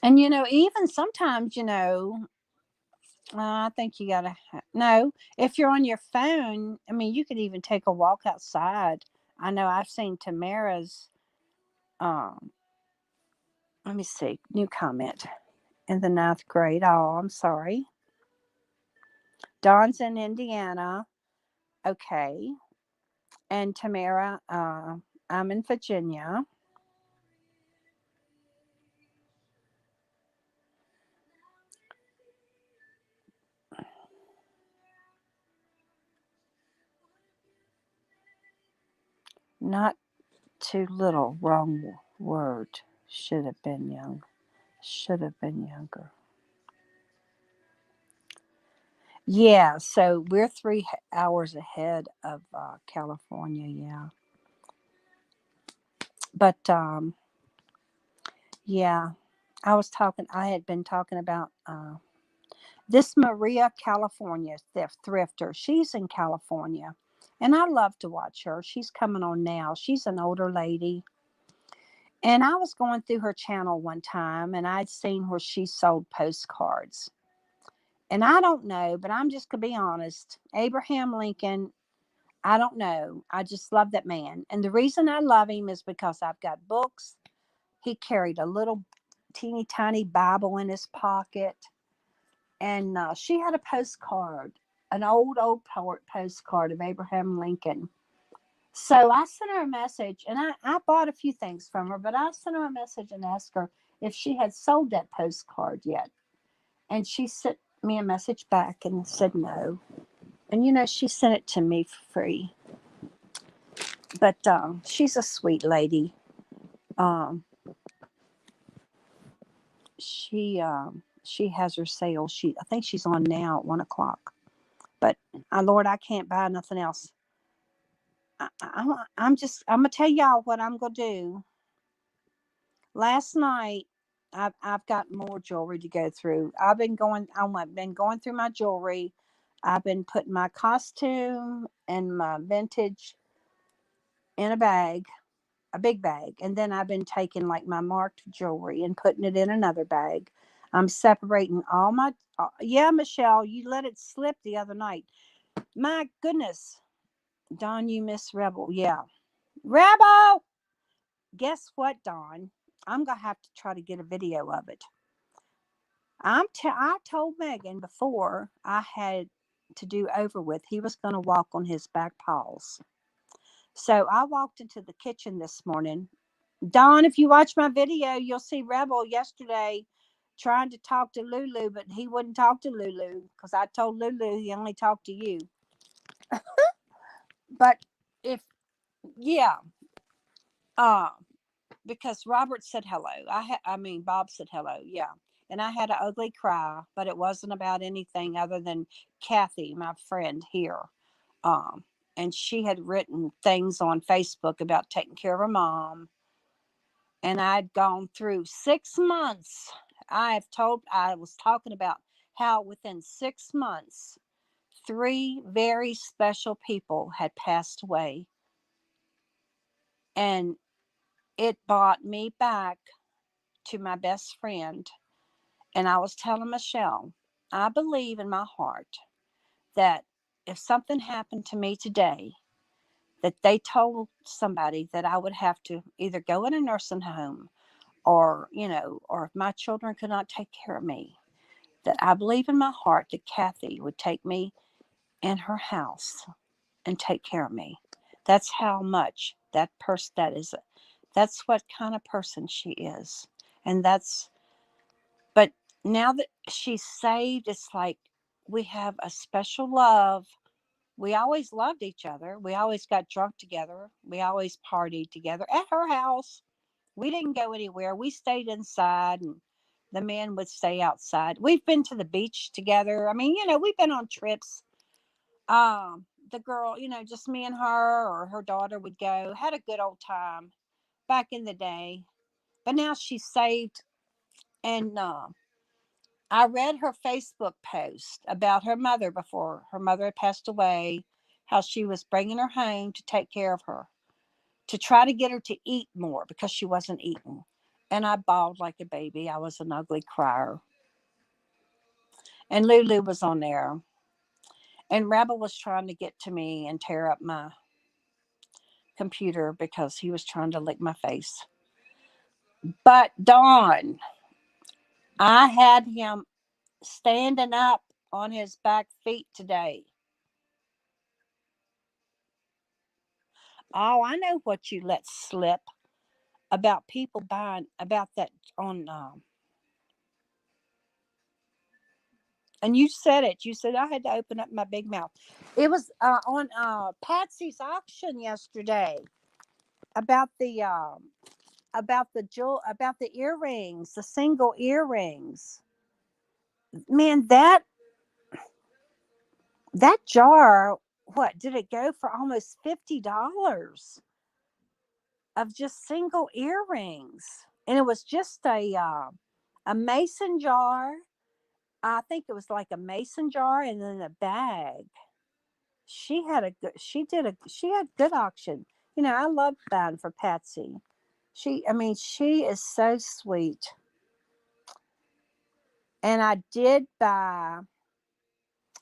And, even sometimes, I think you got to, no, if you're on your phone, I mean, you could even take a walk outside. I know I've seen Tamara's, um, let me see, new comment in the ninth grade. Oh, I'm sorry. Dawn's in Indiana. Okay. And Tamara, I'm in Virginia. Not too little, wrong word. Should have been young. Should have been younger. Yeah, so we're 3 hours ahead of California. Yeah, but yeah, I had been talking about this Maria California thrifter. She's in California, and I love to watch her. She's coming on now. She's an older lady. And I was going through her channel one time, and I'd seen where she sold postcards. And I don't know, but I'm just going to be honest. Abraham Lincoln, I don't know. I just love that man. And the reason I love him is because I've got books. He carried a little teeny tiny Bible in his pocket. And she had a postcard, an old postcard of Abraham Lincoln. So I sent her a message, and I bought a few things from her, but I sent her a message and asked her if she had sold that postcard yet. And she sent me a message back and said no. And she sent it to me for free. But she's a sweet lady. Um, she has her sale. I think she's on now at 1 o'clock. But Lord, I can't buy nothing else. I'm gonna tell y'all what I'm gonna do. Last night, I've got more jewelry to go through. I've been going through my jewelry. I've been putting my costume and my vintage in a big bag, and then I've been taking like my marked jewelry and putting it in another bag. I'm separating all my. Yeah, Michelle, you let it slip the other night. My goodness, Dawn, you miss Rebel. Yeah, Rebel. Guess what, Dawn? I'm gonna have to try to get a video of it. I told Megan before I had to do over with, he was going to walk on his back paws. So I walked into the kitchen this morning. Don, if you watch my video, you'll see Rebel yesterday trying to talk to Lulu, but he wouldn't talk to Lulu because I told Lulu he only talked to you. But if, yeah, uh, because Robert said hello. I mean, Bob said hello. Yeah. And I had an ugly cry, but it wasn't about anything other than Kathy, my friend here. Um, and she had written things on Facebook about taking care of her mom. And I'd gone through 6 months. I was talking about how within 6 months, three very special people had passed away. And it brought me back to my best friend. And I was telling Michelle, I believe in my heart that if something happened to me today, that they told somebody that I would have to either go in a nursing home or, or if my children could not take care of me, that I believe in my heart that Kathy would take me in her house and take care of me. That's how much that's what kind of person she is. And but now that she's saved, it's like we have a special love. We always loved each other. We always got drunk together. We always partied together at her house. We didn't go anywhere. We stayed inside and the men would stay outside. We've been to the beach together. I mean, we've been on trips. The girl, just me and her or her daughter would go, had a good old time back in the day. But now she's saved and I read her Facebook post about her mother before her mother had passed away, how she was bringing her home to take care of her, to try to get her to eat more because she wasn't eating. And I bawled like a baby. I was an ugly crier. And Lulu was on there. And Rebel was trying to get to me and tear up my computer because he was trying to lick my face. But Dawn, I had him standing up on his back feet today. Oh, I know what you let slip about people buying about that on and you said it. You said I had to open up my big mouth. It was on Patsy's auction yesterday about the earrings, the single earrings. Man, that jar, what did it go for? Almost $50 of just single earrings, and it was just a mason jar. I think it was like a mason jar and then a bag. She had good auction. I love buying for Patsy. I mean, she is so sweet. And I did buy,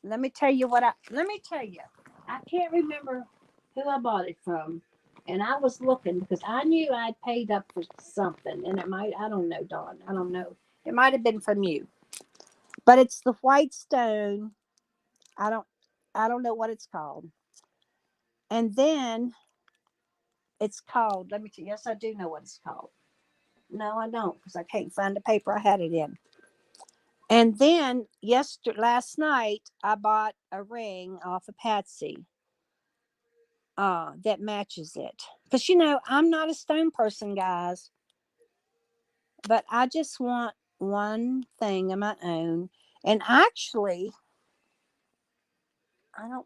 let me tell you, I can't remember who I bought it from. And I was looking because I knew I'd paid up for something. And I don't know, Dawn. I don't know. It might have been from you. But it's the white stone. I don't, I don't know what it's called. And then it's called, let me tell you, yes, I do know what it's called. No, I don't because I can't find the paper I had it in. And then last night, I bought a ring off of Patsy that matches it. Because, I'm not a stone person, guys, but I just want one thing of my own. And actually,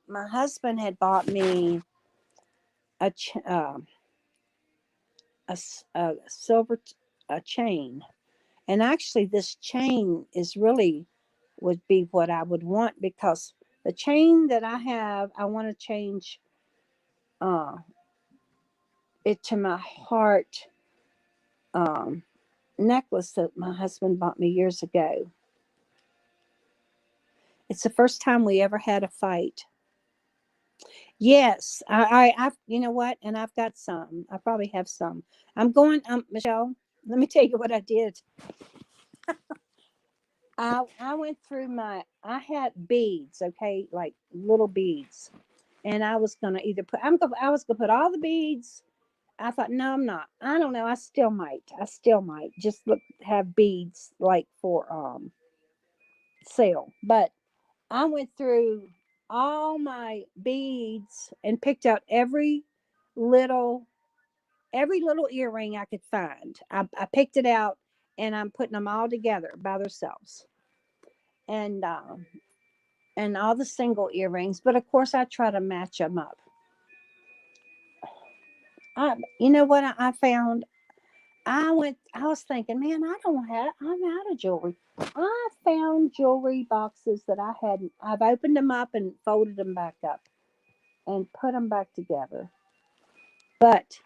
my husband had bought me a, a silver a chain. And actually, this chain is really would be what I would want because the chain that I have, I want to change uh, it to my heart um, necklace that my husband bought me years ago. It's the first time we ever had a fight. Yes, I've, you know what? And I've got some. I probably have some. I'm going, Michelle, let me tell you what I did. I went through I had beads, okay, like little beads, and I was gonna either put I was gonna put all the beads. I thought, no, I'm not. I don't know. I still might. I still might just look have beads like for sale. But I went through all my beads and picked out little every little earring I could find. I picked it out and I'm putting them all together by themselves. And all the single earrings, but of course I try to match them up. You know what I found? I was thinking, man, I'm out of jewelry. I found jewelry boxes that I've opened them up and folded them back up and put them back together. But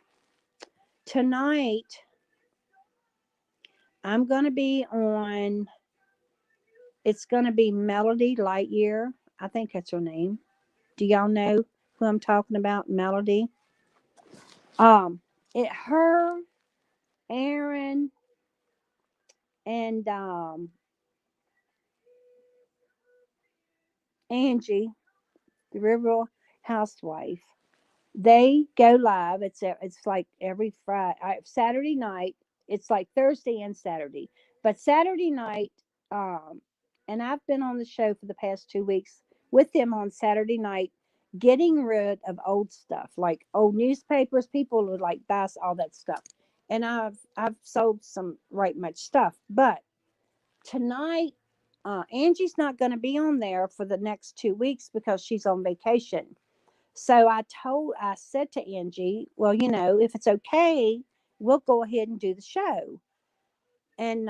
tonight I'm going to be on, it's going to be Melody Lightyear. I think that's her name. Do y'all know who I'm talking about? Melody. Um, her, Aaron, and Angie, the Riverville housewife, they go live. It's like every Friday, Saturday night. It's like Thursday and Saturday, but Saturday night. Um, and I've been on the show for the past 2 weeks with them on Saturday night, getting rid of old stuff like old newspapers. People would like buy all that stuff, and I've sold some right much stuff, but tonight. Angie's not going to be on there for the next 2 weeks because she's on vacation. So I said to Angie, well, if it's okay, we'll go ahead and do the show. And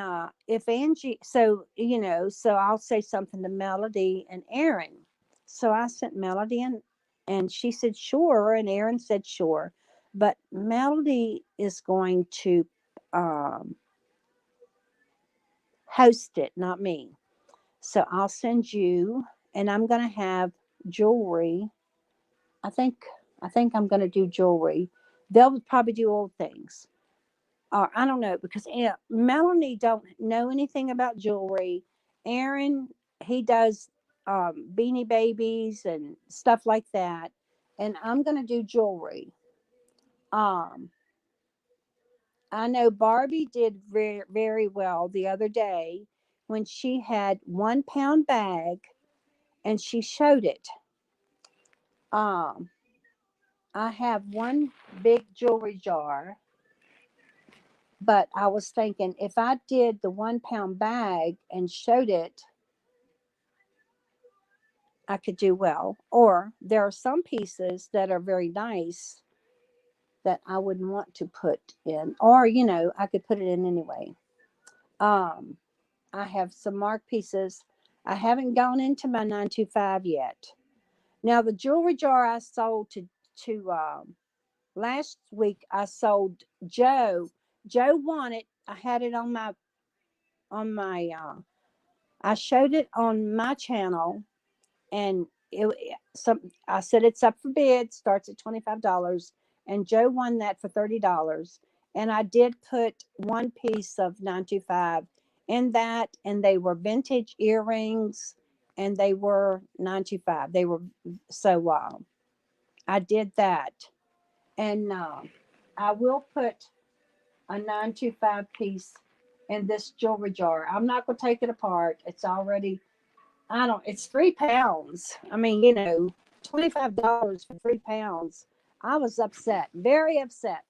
if Angie, so I'll say something to Melody and Aaron. So I sent Melody and she said, sure. And Aaron said, sure. But Melody is going to um, host it, not me. So I'll send you, and I'm going to have jewelry. I think I think I'm going to do jewelry. They'll probably do old things, or I don't know because Melanie don't know anything about jewelry. Aaron, he does beanie babies and stuff like that, and I'm going to do jewelry. Um, I know Barbie did very very well the other day when she had 1 pound bag and she showed it. Um, I have one big jewelry jar. But I was thinking if I did the 1 pound bag and showed it, I could do well. Or there are some pieces that are very nice that I wouldn't want to put in. Or, I could put it in anyway. Um, I have some mark pieces. I haven't gone into my 925 yet. Now the jewelry jar I sold to last week I sold Joe. Joe wanted. I had it on my I showed it on my channel, and some I said it's up for bid, starts at $25, and Joe won that for $30. And I did put one piece of 925 in that, and they were vintage earrings, and they were 925. They were so I did that, and I will put a 925 piece in this jewelry jar. I'm not going to take it apart. It's already I don't, it's 3 pounds. I mean, $25 for 3 pounds. I was upset, very upset.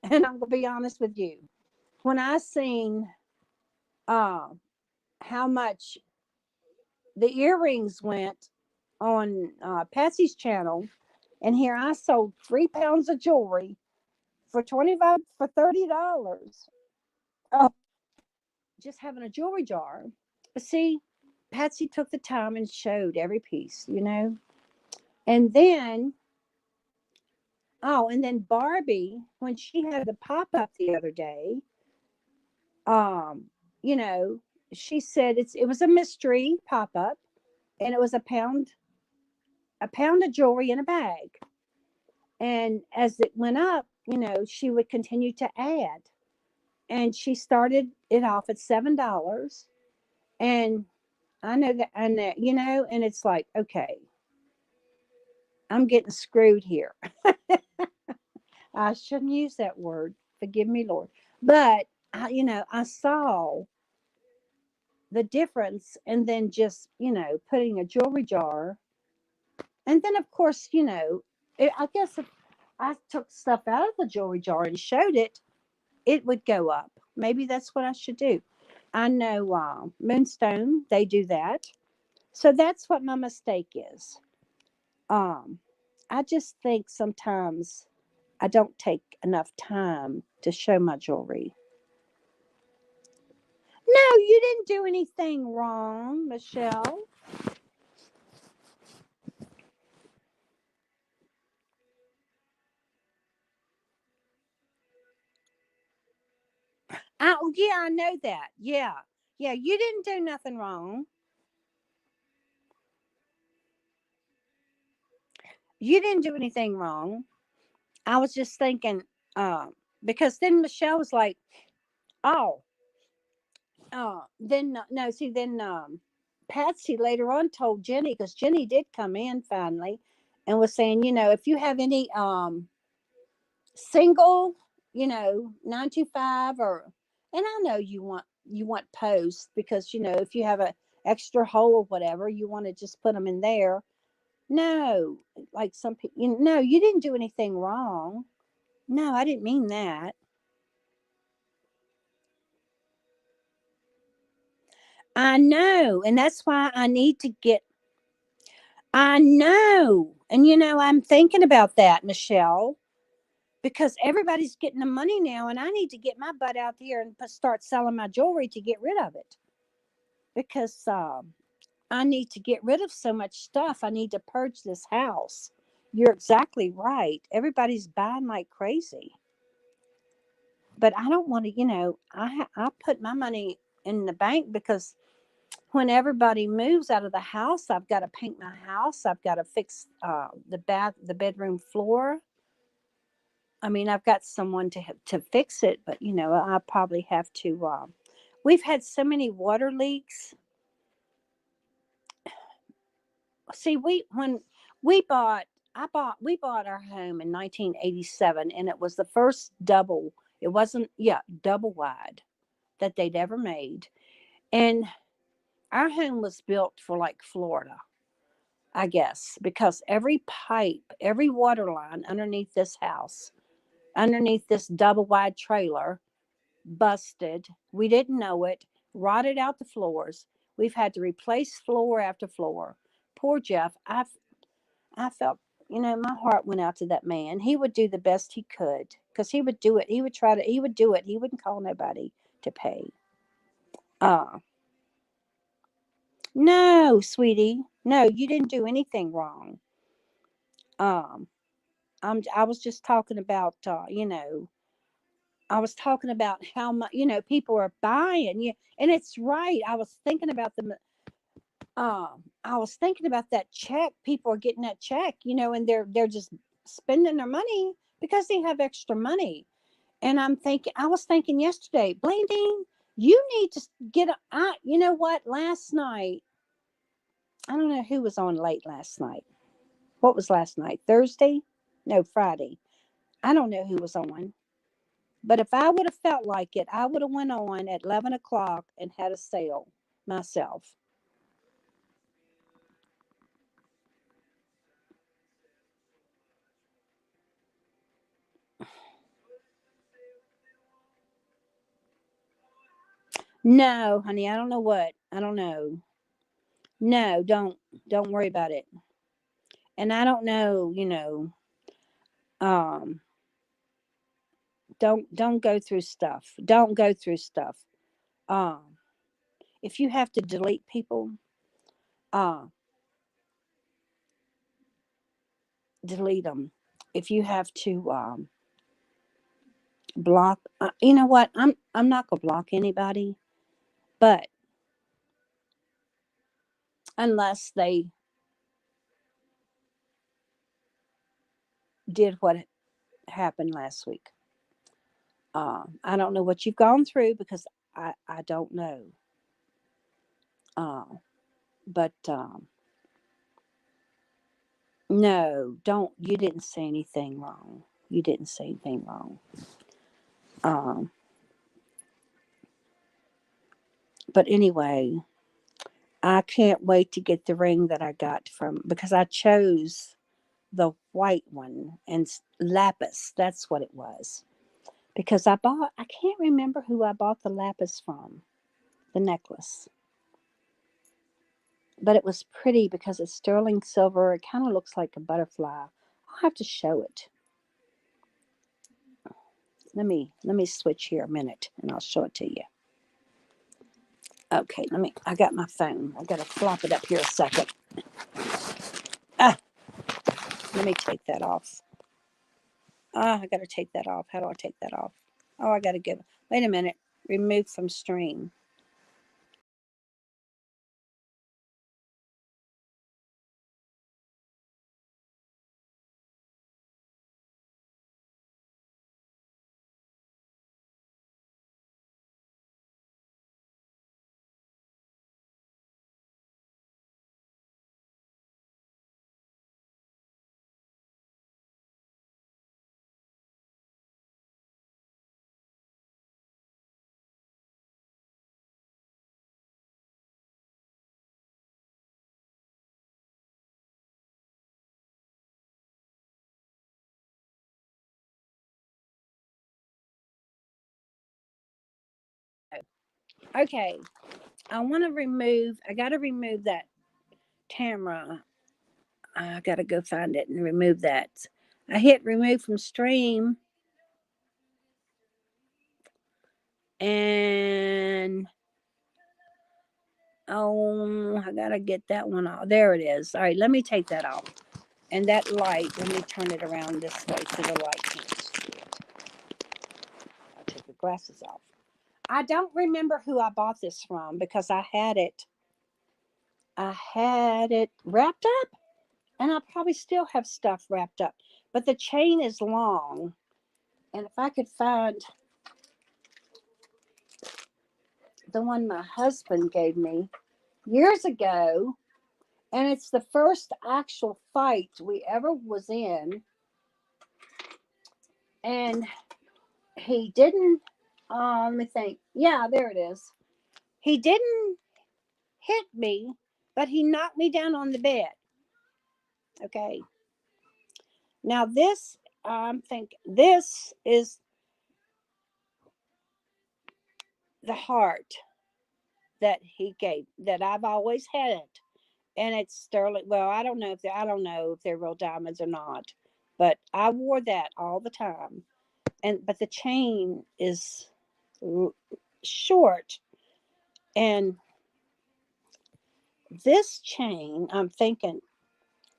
And I'm going to be honest with you. When I seen uh, how much the earrings went on Patsy's channel, and here I sold 3 pounds of jewelry for 25 for $30. Oh, just having a jewelry jar. But see, Patsy took the time and showed every piece. And then and then Barbie, when she had the pop up the other day, um, you know, she said it was a mystery pop up, and it was a pound of jewelry in a bag. And as it went up, she would continue to add, and she started it off at $7, And I know that, and that, and it's like, okay, I'm getting screwed here. I shouldn't use that word. Forgive me, Lord. But I saw the difference, and then just putting a jewelry jar, and then of course I guess if I took stuff out of the jewelry jar and showed it, it would go up. Maybe that's what I should do. I know Moonstone, they do that. So that's what my mistake is. Um, I just think sometimes I don't take enough time to show my jewelry. No, you didn't do anything wrong, Michelle. Oh, yeah, I know that. Yeah. Yeah, you didn't do nothing wrong. You didn't do anything wrong. I was just thinking, uh, because then Michelle was like, oh, then no, see, then Patsy later on told Jenny, because Jenny did come in finally and was saying, if you have any single, 925, and I know you want posts, because if you have a extra hole or whatever, you want to just put them in there. No, like some people, no, you didn't do anything wrong. No, I didn't mean that. I know, and that's why I need to get. I know, and I'm thinking about that, Michelle, because everybody's getting the money now, and I need to get my butt out there and start selling my jewelry to get rid of it, because I need to get rid of so much stuff. I need to purge this house. You're exactly right. Everybody's buying like crazy. But I don't want to, I put my money in the bank, because when everybody moves out of the house, I've got to paint my house. I've got to fix the bedroom floor. I mean, I've got someone to fix it, but I probably have to. We've had so many water leaks. See, when we bought, we bought our home in 1987, and it was the first double. It wasn't, yeah, double wide that they'd ever made, and our home was built for like Florida, I guess, because every pipe, every water line underneath this house, underneath this double wide trailer, busted. We didn't know it, rotted out the floors. We've had to replace floor after floor. Poor Jeff. I felt, my heart went out to that man. He would do the best he could, because he would do it. He would do it. He wouldn't call nobody to pay. Uh, no, sweetie. No, you didn't do anything wrong. Um, I was just talking about, I was talking about how much, people are buying. Yeah, and it's right. I was thinking about that check. People are getting that check, and they're just spending their money because they have extra money. And I was thinking yesterday, Blandine, you need to get you know what? Last night, I don't know who was on late last night. What was last night? Thursday? No, Friday. I don't know who was on. But if I would have felt like it, I would have went on at 11 o'clock and had a sale myself. No, honey, I don't know what. I don't know. No, don't worry about it. And I don't know, um don't go through stuff. Don't go through stuff. Um if you have to delete people, uh delete them. If you have to block, you know what? I'm not going to block anybody, but unless they did what happened last week. I don't know what you've gone through, because I don't know. But no, don't. You didn't say anything wrong. You didn't say anything wrong. Um, but anyway, I can't wait to get the ring that I got from because I chose the white one and lapis. That's what it was. Because I can't remember who I bought the lapis from, the necklace. But it was pretty because it's sterling silver. It kind of looks like a butterfly. I'll have to show it. Let me switch here a minute and I'll show it to you. Okay, I got my phone. I gotta flop it up here a second. Ah, let me take that off. Ah, I gotta take that off. How do I take that off? Oh, I gotta give. Wait a minute. Remove from stream. Okay, I want to remove. I gotta remove that camera. I gotta go find it and remove that. I hit remove from stream and oh, I gotta get that one off. There it is. All right, let me take that off. And that light, let me turn it around this way so the light can't see it. I'll take the glasses off. I don't remember who I bought this from because I had it wrapped up and I probably still have stuff wrapped up. But the chain is long. And if I could find the one my husband gave me years ago, and it's the first actual fight we ever was in, and he didn't. Let me think. Yeah, there it is. He didn't hit me, but he knocked me down on the bed. Okay. Now this, I'm thinking, this is the heart that he gave that I've always had it, and it's sterling. Well, I don't know if they're real diamonds or not, but I wore that all the time. And but the chain is short, and this chain I'm thinking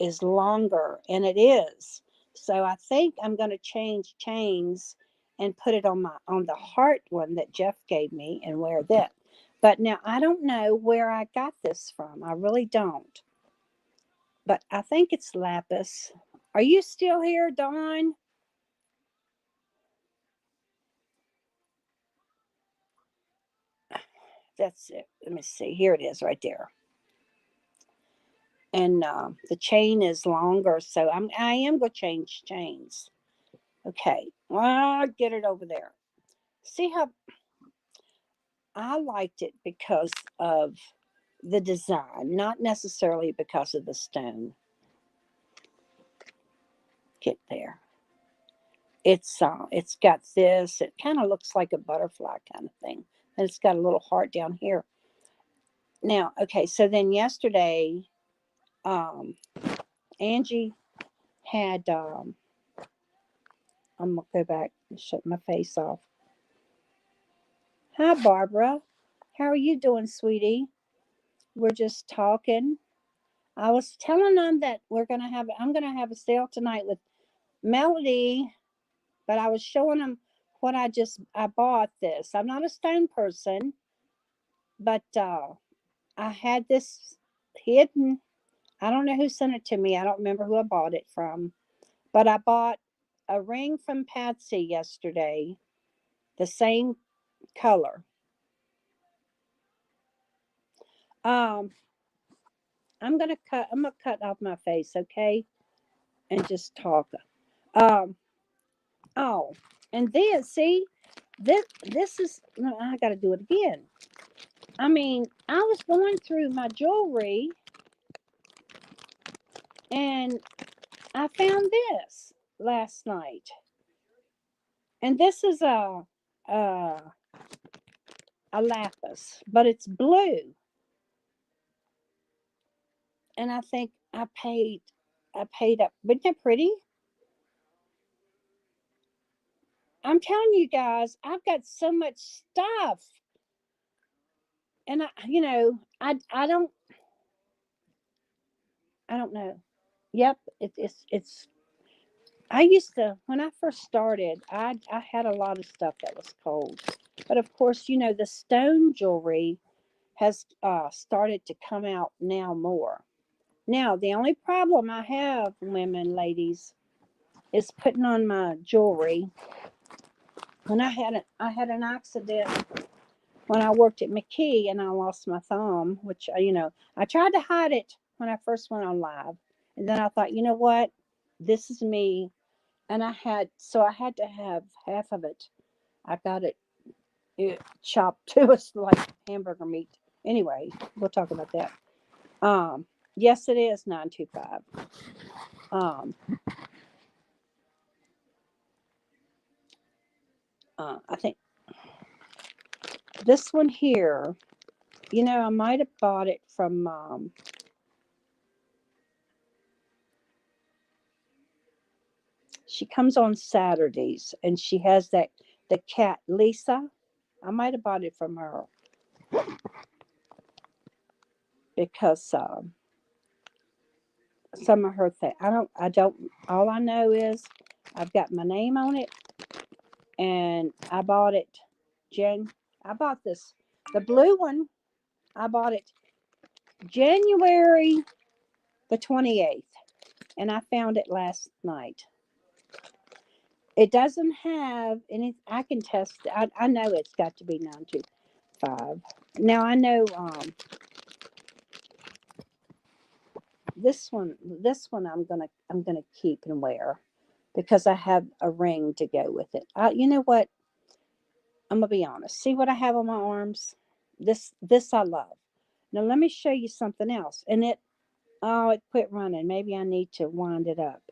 is longer, and it is. So I think I'm going to change chains and put it on the heart one that Jeff gave me and wear that. But now I don't know where I got this from. I really don't. But I think it's lapis. Are you still here, Dawn? That's it. Let me see. Here it is, right there. And the chain is longer, so I am gonna change chains. Okay, well, I'll get it over there. See how I liked it because of the design, not necessarily because of the stone. Get there. It's got this. It kind of looks like a butterfly kind of thing, and it's got a little heart down here. Now, okay, so then yesterday, um, Angie had. I'm gonna go back and shut my face off. Hi, Barbara. How are you doing, sweetie? We're just talking. I was telling them that I'm gonna have a sale tonight with Melody, but I was showing them what I bought this. I'm not a stone person, but I had this hidden. I don't know who sent it to me. I don't remember who I bought it from, but I bought a ring from Patsy yesterday, the same color. Um, I'm gonna cut off my face, okay, and just talk. Um, oh, and then see, this is no, I got to do it again. I mean, I was going through my jewelry and I found this last night, and this is a a lapis, but it's blue, and I think I paid up. Isn't that pretty? I'm telling you guys, I've got so much stuff, and I don't know. Yep, it's. I used to when I first started. I had a lot of stuff that was cold, but of course, the stone jewelry has started to come out now more. Now, the only problem I have, women, ladies, is putting on my jewelry. When I had an accident when I worked at McKee and I lost my thumb, which I tried to hide it when I first went on live, and then I thought, you know what, this is me, and I had to have half of it. I got it chopped to us like hamburger meat. Anyway, we'll talk about that. Yes, it is 925. I think this one here, I might have bought it from. She comes on Saturdays, and she has the cat Lisa. I might have bought it from her because some of her thing. I don't. All I know is I've got my name on it, and I bought it. Jen, I bought this, the blue one. I bought it January the 28th, and I found it last night. It doesn't have any. I can test. I know it's got to be 925. Now I know this one I'm gonna keep and wear because I have a ring to go with it. You know what? I'm gonna be honest. See what I have on my arms? This I love. Now let me show you something else. And it quit running. Maybe I need to wind it up.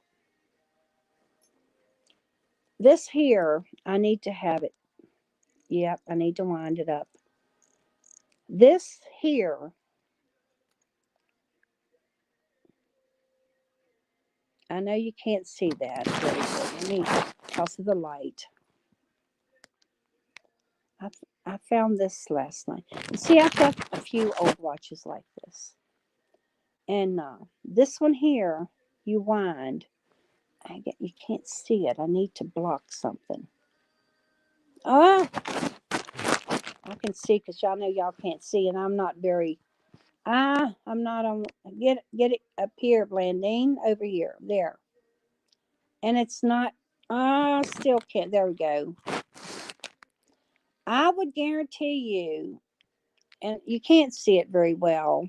This here, I need to have it. Yep, I need to wind it up. This here, I know you can't see that very good. Because of the light. I, I found this last night. You see, I've got a few old watches like this. And this one here, you wind. You can't see it. I need to block something. Ah, I can see because y'all know y'all can't see, and I'm not very. I'm not on. Get it up here, Blandine. Over here, there. And it's not. Still can't. There we go. I would guarantee you, and you can't see it very well,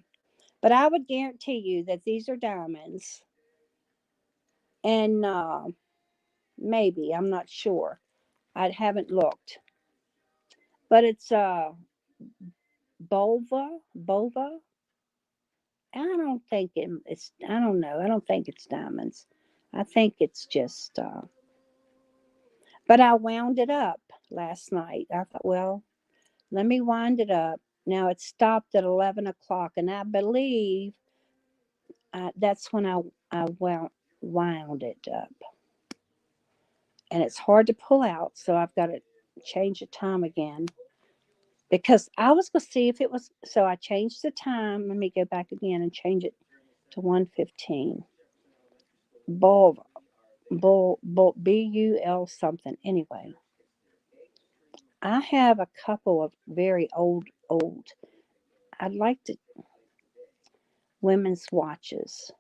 but I would guarantee you that these are diamonds. And maybe I'm not sure. I haven't looked, but it's Bova. I don't think it's. I don't know. I don't think it's diamonds. I think it's just. But I wound it up last night. I thought, well, let me wind it up. Now it stopped at 11 o'clock, and I believe that's when I wound it up, and it's hard to pull out. So I've got to change the time again because I was going to see if it was. So I changed the time. Let me go back again and change it to 1:15. Bulb, Bul something. Anyway, I have a couple of very old. I'd like to women's watches.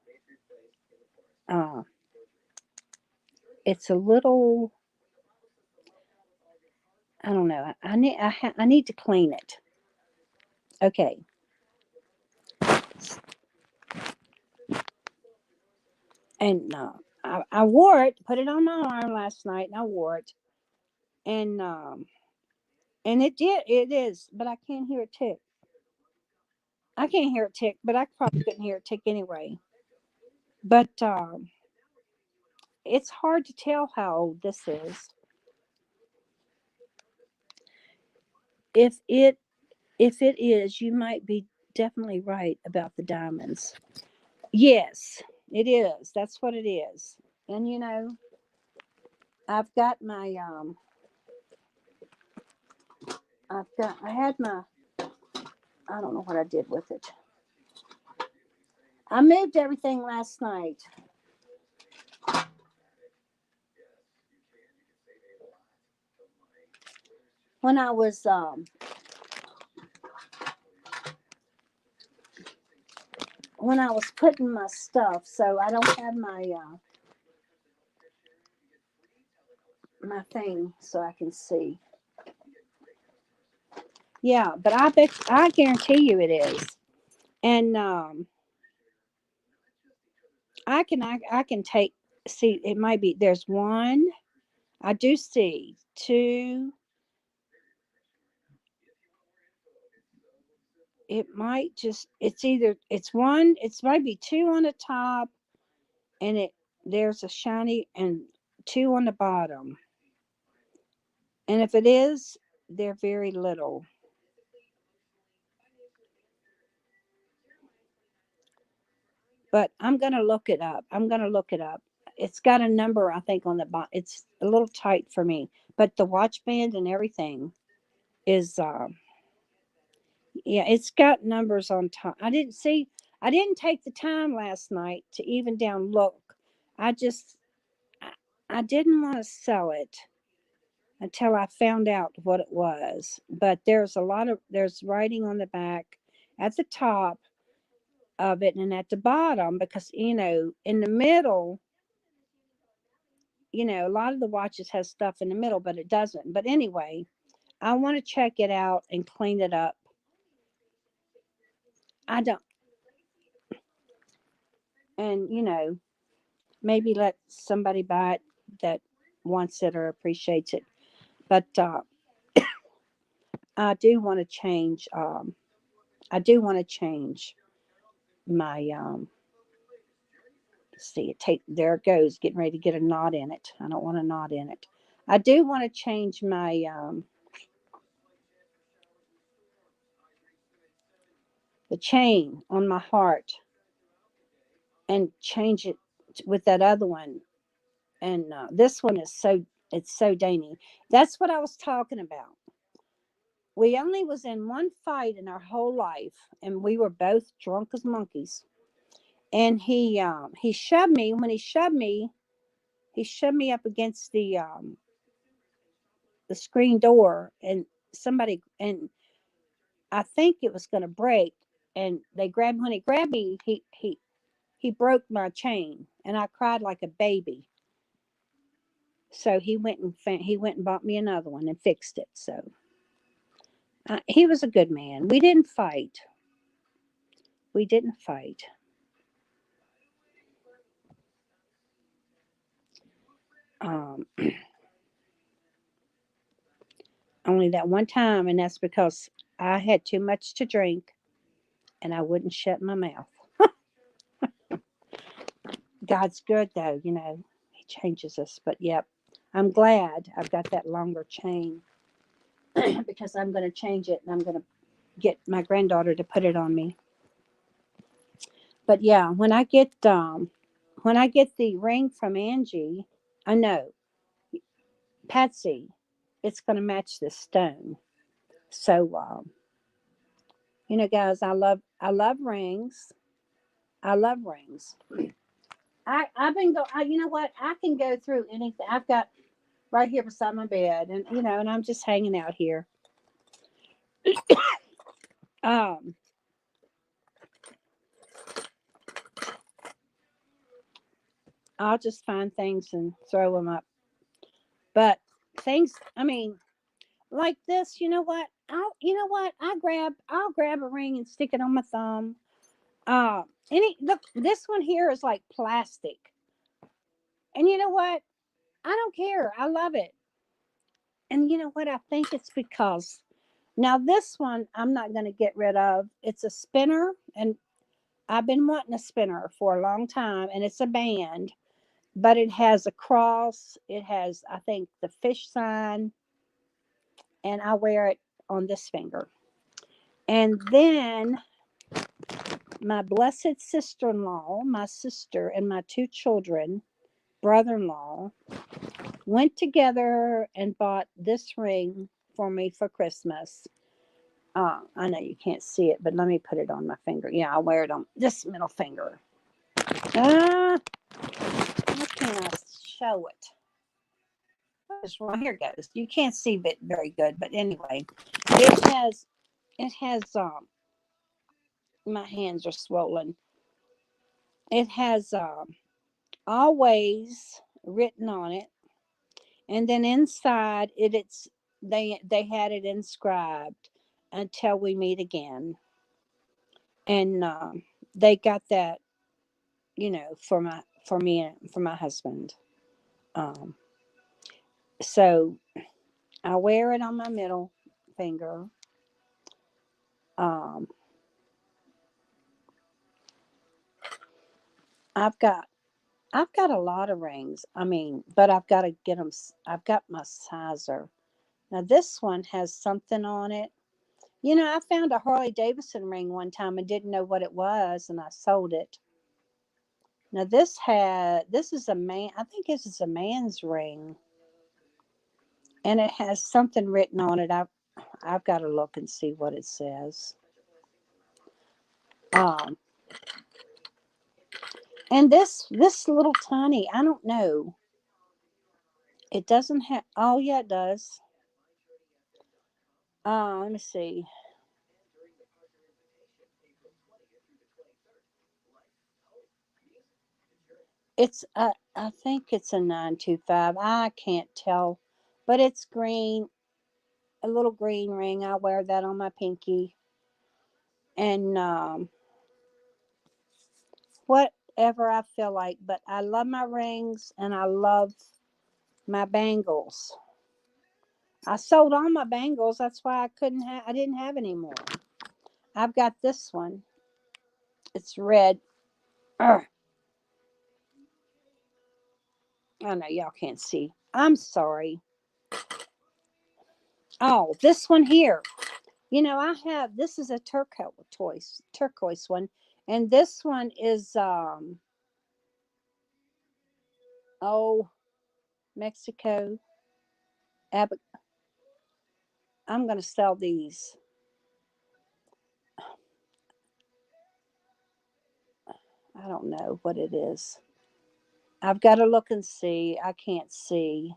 Uh, it's a little. I don't know. I need to clean it. Okay. And I wore it, put it on my arm last night, and I wore it, and it is, but I can't hear it tick. I can't hear it tick, but I probably couldn't hear it tick anyway. But it's hard to tell how old this is. If it is, you might be definitely right about the diamonds. Yes, it is. That's what it is. And I've got my I had my, I don't know what I did with it. I moved everything last night. When I was putting my stuff, so I don't have my thing so I can see. Yeah, but I guarantee you it is. And I can take, see, it might be, there's one, I do see two, it might just, it's one, it's might be two on the top, and there's a shiny, and two on the bottom. And if it is, they're very little. But I'm gonna look it up. I'm gonna look it up. It's got a number, I think, on the bottom. It's a little tight for me, but the watch band and everything is, yeah, it's got numbers on top. I didn't take the time last night to even down look. I just, I, I didn't want to sell it until I found out what it was. But there's writing on the back, at the top of it, and at the bottom, because in the middle, a lot of the watches has stuff in the middle, but it doesn't. But anyway, I want to check it out and clean it up. I don't, and maybe let somebody buy it that wants it or appreciates it. But I do want to change. I do want to change my. See, there it goes, getting ready to get a knot in it. I don't want a knot in it. I do want to change my the chain on my heart and change it with that other one. And this one is it's so dainty. That's what I was talking about. We only was in one fight in our whole life, and we were both drunk as monkeys. And he shoved me. When he shoved me up against the screen door, and somebody, and I think it was going to break. And they grabbed when he grabbed me, he broke my chain, and I cried like a baby. So he went and bought me another one and fixed it. So he was a good man. We didn't fight. We didn't fight. Um, Only that one time, and that's because I had too much to drink and I wouldn't shut my mouth. God's good though, He changes us. But yep, I'm glad I've got that longer chain because I'm going to change it, and I'm going to get my granddaughter to put it on me. But yeah, when I get the ring from Angie, I know Patsy, it's going to match this stone. So guys, I love rings. I love rings. I've been go. You know what? I can go through anything. I've got right here beside my bed, and and I'm just hanging out here. Um, I'll just find things and throw them up. But things, I mean, like this. You know what? I'll grab a ring and stick it on my thumb. Look, this one here is like plastic. And you know what? I don't care. I love it. And you know what? I think it's because now this one I'm not going to get rid of. It's a spinner, and I've been wanting a spinner for a long time, and it's a band, but it has a cross. It has, I think, the fish sign, and I wear it on this finger. And then my blessed sister in law, my sister, and my two children, brother in law, went together and bought this ring for me for Christmas. I know you can't see it, but let me put it on my finger. Yeah, I'll wear it on this middle finger. How can I show it? What is wrong? Here it goes. You can't see it very good, but anyway, it has. It has. My hands are swollen. It has always written on it, and then inside it's they had it inscribed until we meet again, and they got that, for me and for my husband. Um, so I wear it on my middle finger. Um, I've got I've got a lot of rings. I mean, but I've got to get them. I've got my sizer. Now this one has something on it. I found a Harley Davidson ring one time and didn't know what it was, and I sold it. Now this is a man. I think this is a man's ring, and it has something written on it. I've got to look and see what it says. Um, and this little tiny, I don't know. It doesn't have. Oh yeah, it does. Let me see. I think it's a 925. I can't tell, but it's green, a little green ring. I wear that on my pinky, and whatever I feel like. But I love my rings and I love my bangles. I sold all my bangles. That's why I didn't have any more. I've got this one. It's red. Urgh. I know y'all can't see. I'm sorry. Oh, this one here. I have this is a turquoise one, and this one is oh, Mexico. Ab- I'm gonna sell these. I don't know what it is. I've got to look and see. I can't see.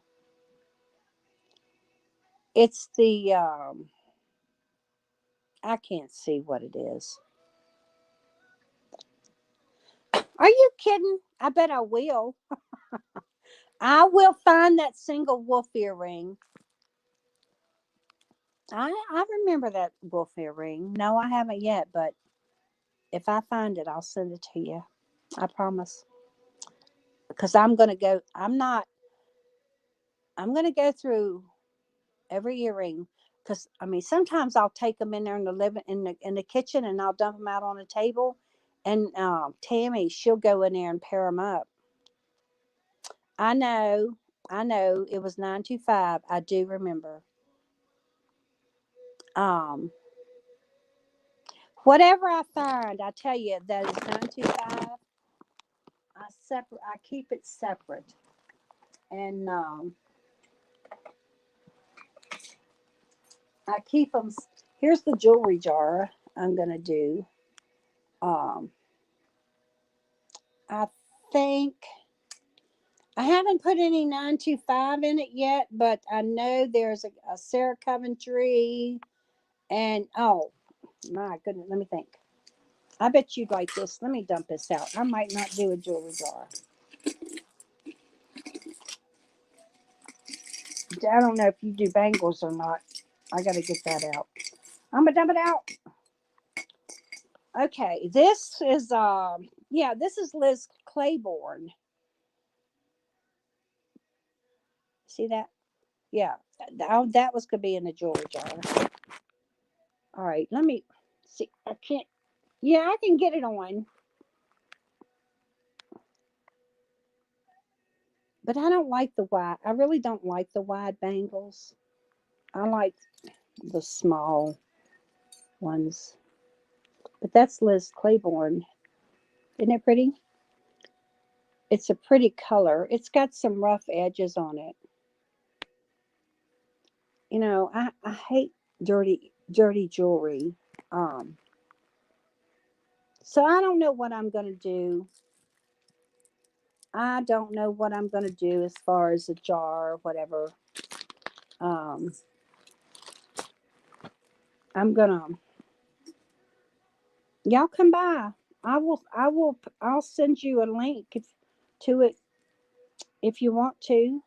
It's the I can't see what it is. Are you kidding? I bet I will. I will find that single wolf earring. I remember that wolf earring. No, I haven't yet, but if I find it, I'll send it to you. I promise. Because I'm going to go, I'm going to go through every earring. Because, I mean, sometimes I'll take them in there in the in the kitchen, and I'll dump them out on the table. And Tammy, she'll go in there and pair them up. I know, I know it was 925. I do remember. Um, Whatever I find, I tell you, that is 925. I keep it separate. And I keep them. Here's the jewelry jar I'm going to do. Um, I think I haven't put any 925 in it yet, but I know there's a Sarah Coventry. And oh my goodness, let me think. I bet you'd like this. Let me dump this out. I might not do a jewelry jar. I don't know if you do bangles or not. I got to get that out. I'm going to dump it out. Okay, this is yeah, this is Liz Claiborne. See that? Yeah, that was gonna be in the jewelry jar. All right, let me see. I can't. Yeah, I can get it on, but I don't like the wide. I really don't like the wide bangles. I like the small ones. But that's Liz Claiborne. Isn't it pretty? It's a pretty color. It's got some rough edges on it. I hate dirty jewelry. Um, so I don't know what I'm gonna do. I don't know what I'm gonna do as far as a jar or whatever. Um, I'm gonna y'all come by. I'll send you a link to it if you want to.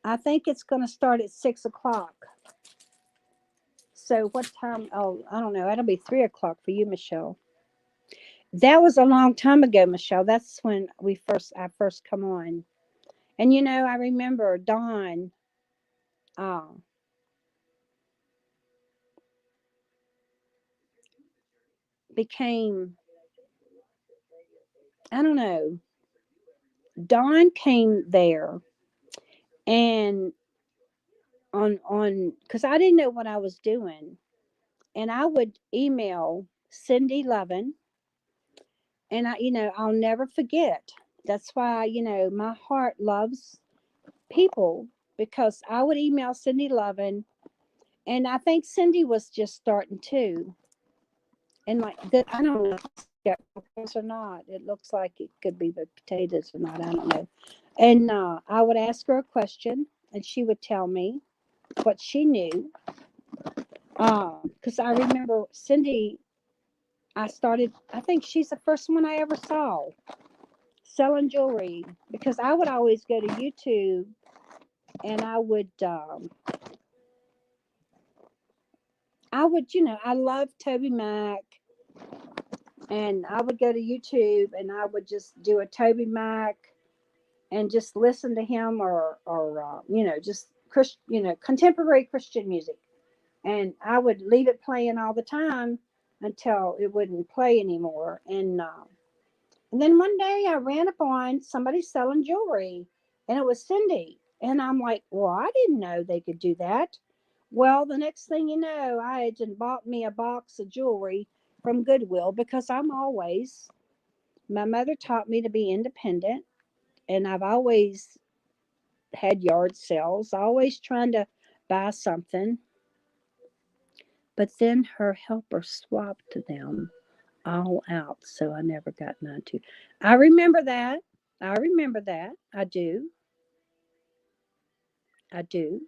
I think it's gonna start at 6 o'clock. So what time? Oh, I don't know. That'll be 3 o'clock for you, Michelle. That was a long time ago, Michelle. That's when I first come on. And I remember Dawn uh, became, I don't know, Dawn came there and on because I didn't know what I was doing. And I would email Cindy Lovin, and I'll never forget. That's why, my heart loves people, because I would email Cindy Lovin, and I think Cindy was just starting too. And like that, I don't know if it's got potatoes or not. It looks like it could be the potatoes or not. I don't know. And I would ask her a question, and she would tell me what she knew. Because I remember Cindy, I started. I think she's the first one I ever saw selling jewelry, because I would always go to YouTube, and I love Toby Mac, and I would go to YouTube, and I would just do a Toby Mac and just listen to him, or just contemporary Christian music, and I would leave it playing all the time until it wouldn't play anymore. And then one day I ran upon somebody selling jewelry, and it was Cindy, and I'm like, well, I didn't know they could do that. Well, the next thing you know, I had just bought me a box of jewelry from Goodwill, because my mother taught me to be independent, and I've always had yard sales, always trying to buy something. But then her helper swapped them all out, so I never got none to. I remember that. I remember that. I do. I do.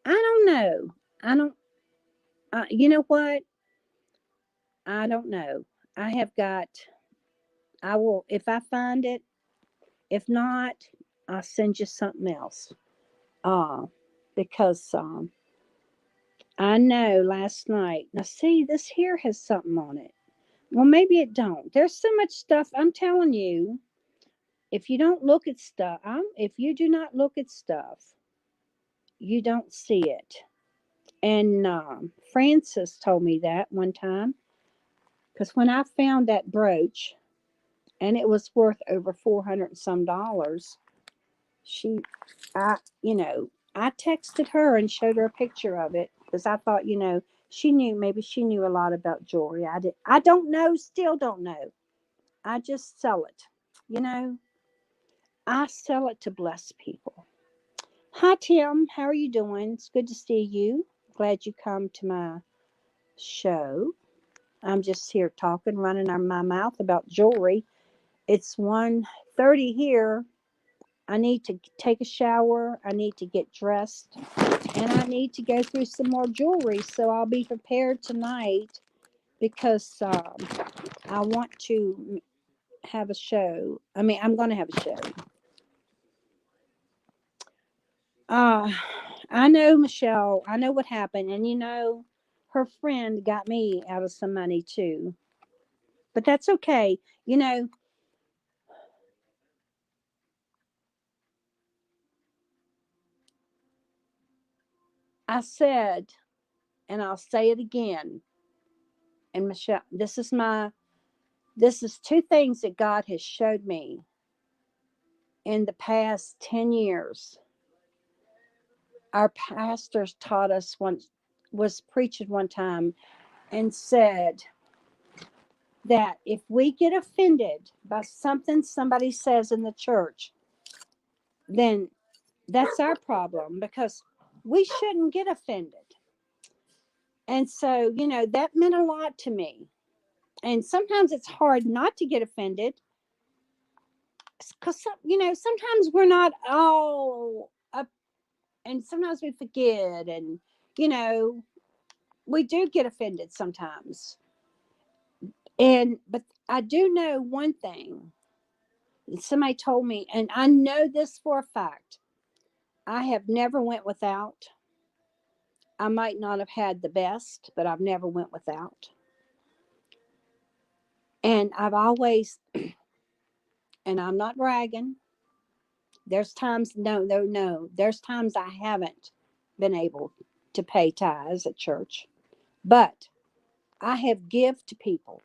I don't know. I don't. You know what? I don't know. I have got. I will if I find it. If not, I'll send you something else. Uh, because I know last night. Now, see, this here has something on it. Well, maybe it don't. There's so much stuff. I'm telling you, if you don't look at stuff, if you do not look at stuff, you don't see it. And Frances told me that one time, because when I found that brooch, and it was worth over 400 and some dollars, she, I, I texted her and showed her a picture of it, because I thought, maybe she knew a lot about jewelry. I don't know, still don't know. I just sell it. You know, I sell it to bless people. Hi, Tim. How are you doing? It's good to see you. Glad you come to my show. I'm just here talking, running my mouth about jewelry. It's 1:30 here. I need to take a shower. I need to get dressed, and I need to go through some more jewelry. So I'll be prepared tonight, because I want to have a show. I mean, I'm going to have a show. Uh, I know, Michelle. I know what happened, and her friend got me out of some money too. But that's okay. You know, I said, and I'll say it again, and Michelle, this is two things that God has showed me in the past 10 years. Our pastors taught us once, was preaching one time and said that if we get offended by something somebody says in the church, then that's our problem because we shouldn't get offended. And so, you know, that meant a lot to me. And sometimes it's hard not to get offended because, you know, sometimes we're not all up and sometimes we forget and, you know, we do get offended sometimes. And, but I do know one thing. Somebody told me, and I know this for a fact. I have never went without. I might not have had the best, but I've never went without. And I've always, and I'm not bragging. There's times, no. There's times I haven't been able to pay tithes at church, but I have give to people,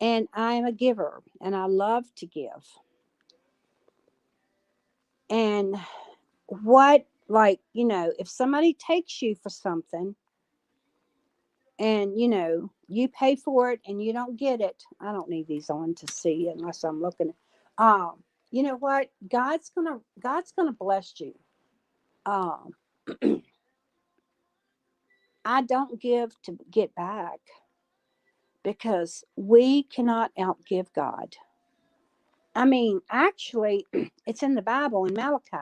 and I am a giver, and I love to give. And what, like, you know, if somebody takes you for something, and you know you pay for it and you don't get it, I don't need these on to see unless I'm looking. You know what, God's gonna bless you. um I don't give to get back because we cannot outgive God. I mean, actually, it's in the Bible in Malachi.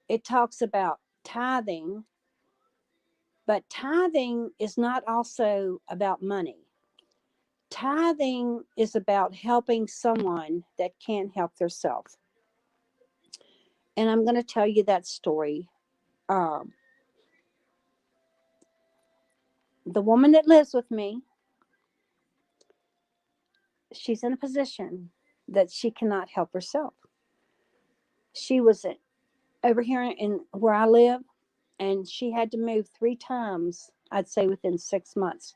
It talks about tithing, but tithing is not also about money. Tithing is about helping someone that can't help themselves. And I'm going to tell you that story. Um, the woman that lives with me, she's in a position that she cannot help herself. She was over here in where I live, and she had to move 3 times, I'd say within 6 months.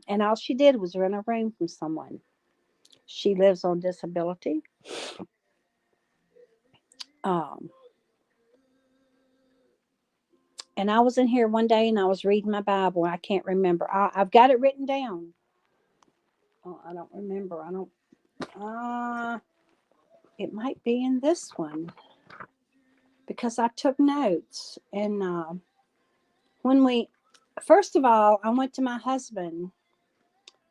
And all she did was rent a room from someone. She lives on disability. Um, and I was in here one day and I was reading my Bible. I can't remember. I've got it written down. Oh, I don't remember. I don't. Uh, it might be in this one because I took notes. And when we, first of all, I went to my husband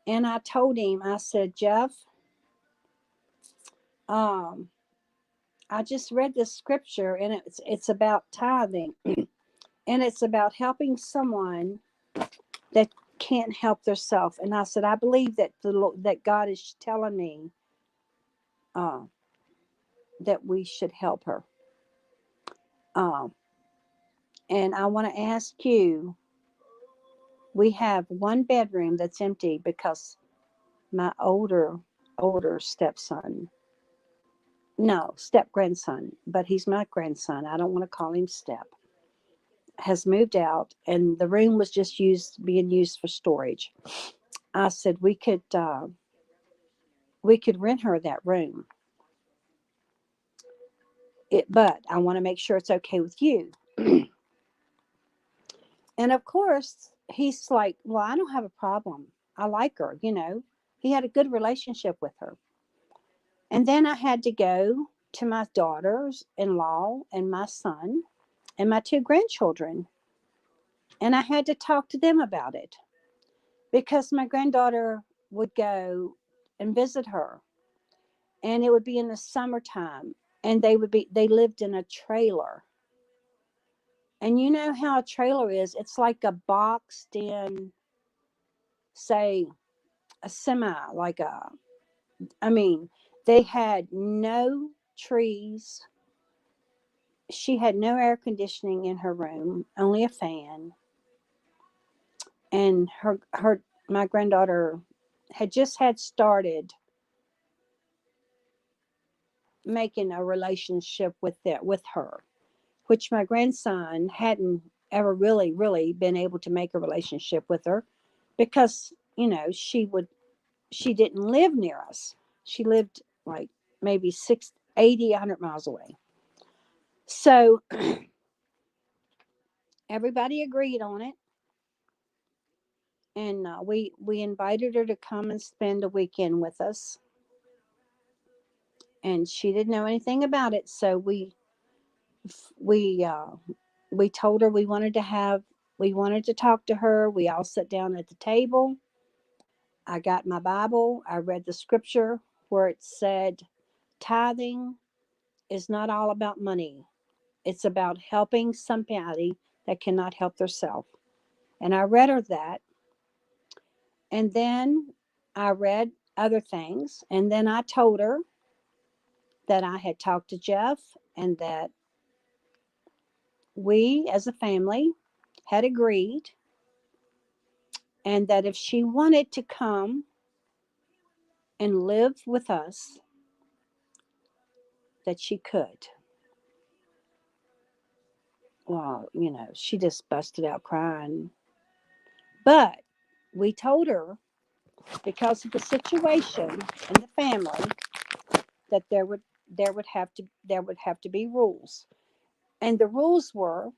and I told him, I said, Jeff, um, I just read this scripture and it's about tithing and it's about helping someone that can't help themselves. And I said, I believe that that God is telling me uh, that we should help her. Um, and I want to ask you, we have one bedroom that's empty because my older stepson, no, step grandson, but he's my grandson. I don't want to call him step, has moved out and the room was just being used for storage. I said we could rent her that room. But I want to make sure it's okay with you. And of course, he's like, well, I don't have a problem. I like her, you know. He had a good relationship with her. And then I had to go to my daughters in law and my son and my 2 grandchildren. And I had to talk to them about it because my granddaughter would go and visit her. And it would be in the summertime. And they lived in a trailer. And you know how a trailer is? It's like a boxed in, say, a semi, like I mean, they had no trees. She had no air conditioning in her room, only a fan. and my granddaughter had just had started making a relationship with her, which my grandson hadn't ever really been able to make a relationship with her, because she didn't live near us. She lived like maybe 100 miles away. So everybody agreed on it, and we invited her to come and spend a weekend with us, and she didn't know anything about it. So we uh, we told her we wanted to talk to her. We all sat down at the table. I got my Bible. I read the scripture where it said tithing is not all about money. It's about helping somebody that cannot help themselves. And I read her that. And then I read other things. And then I told her that I had talked to Jeff and that we as a family had agreed, and that if she wanted to come and live with us, that she could. Well, she just busted out crying. But we told her, because of the situation in the family, that there would have to be rules. And the rules were,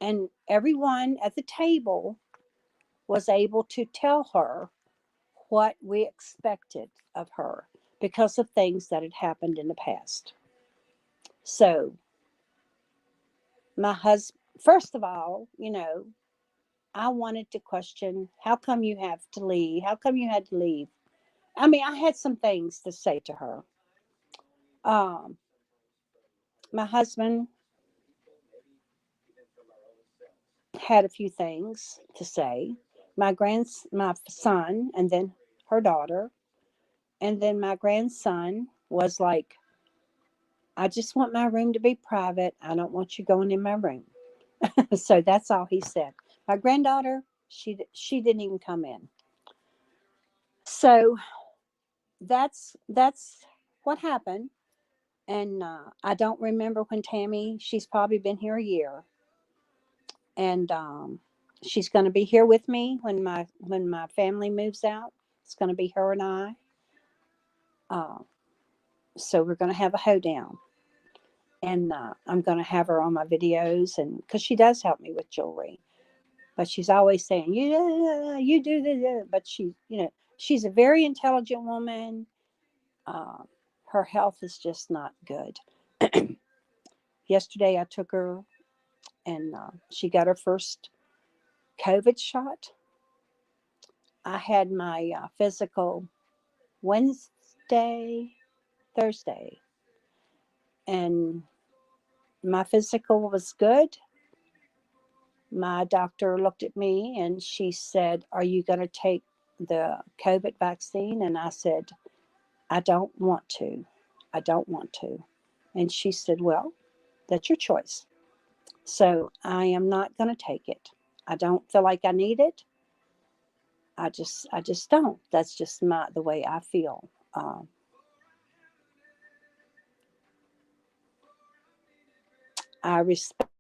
and everyone at the table was able to tell her what we expected of her because of things that had happened in the past. So my husband, first of all, I wanted to question, how come you have to leave? How come you had to leave? I mean, I had some things to say to her. Um, my husband had a few things to say. My son, and then her daughter, and then my grandson was like, "I just want my room to be private. I don't want you going in my room." So that's all he said. My granddaughter, she didn't even come in. So that's what happened. And I don't remember when Tammy. She's probably been here a year, and she's going to be here with me when my family moves out. It's going to be her and I. Uh, so we're going to have a hoedown, and I'm going to have her on my videos, and because she does help me with jewelry, but she's always saying, you do this, but she's a very intelligent woman. Uh, Her health is just not good. Yesterday, I took her, and she got her first COVID shot. I had my physical Wednesday, Thursday, and my physical was good. My doctor looked at me and she said, "Are you going to take the COVID vaccine?" And I said, "I don't want to. I don't want to." And she said, "Well, that's your choice." So I am not going to take it. I don't feel like I need it. I just don't. That's just the way I feel. I respect.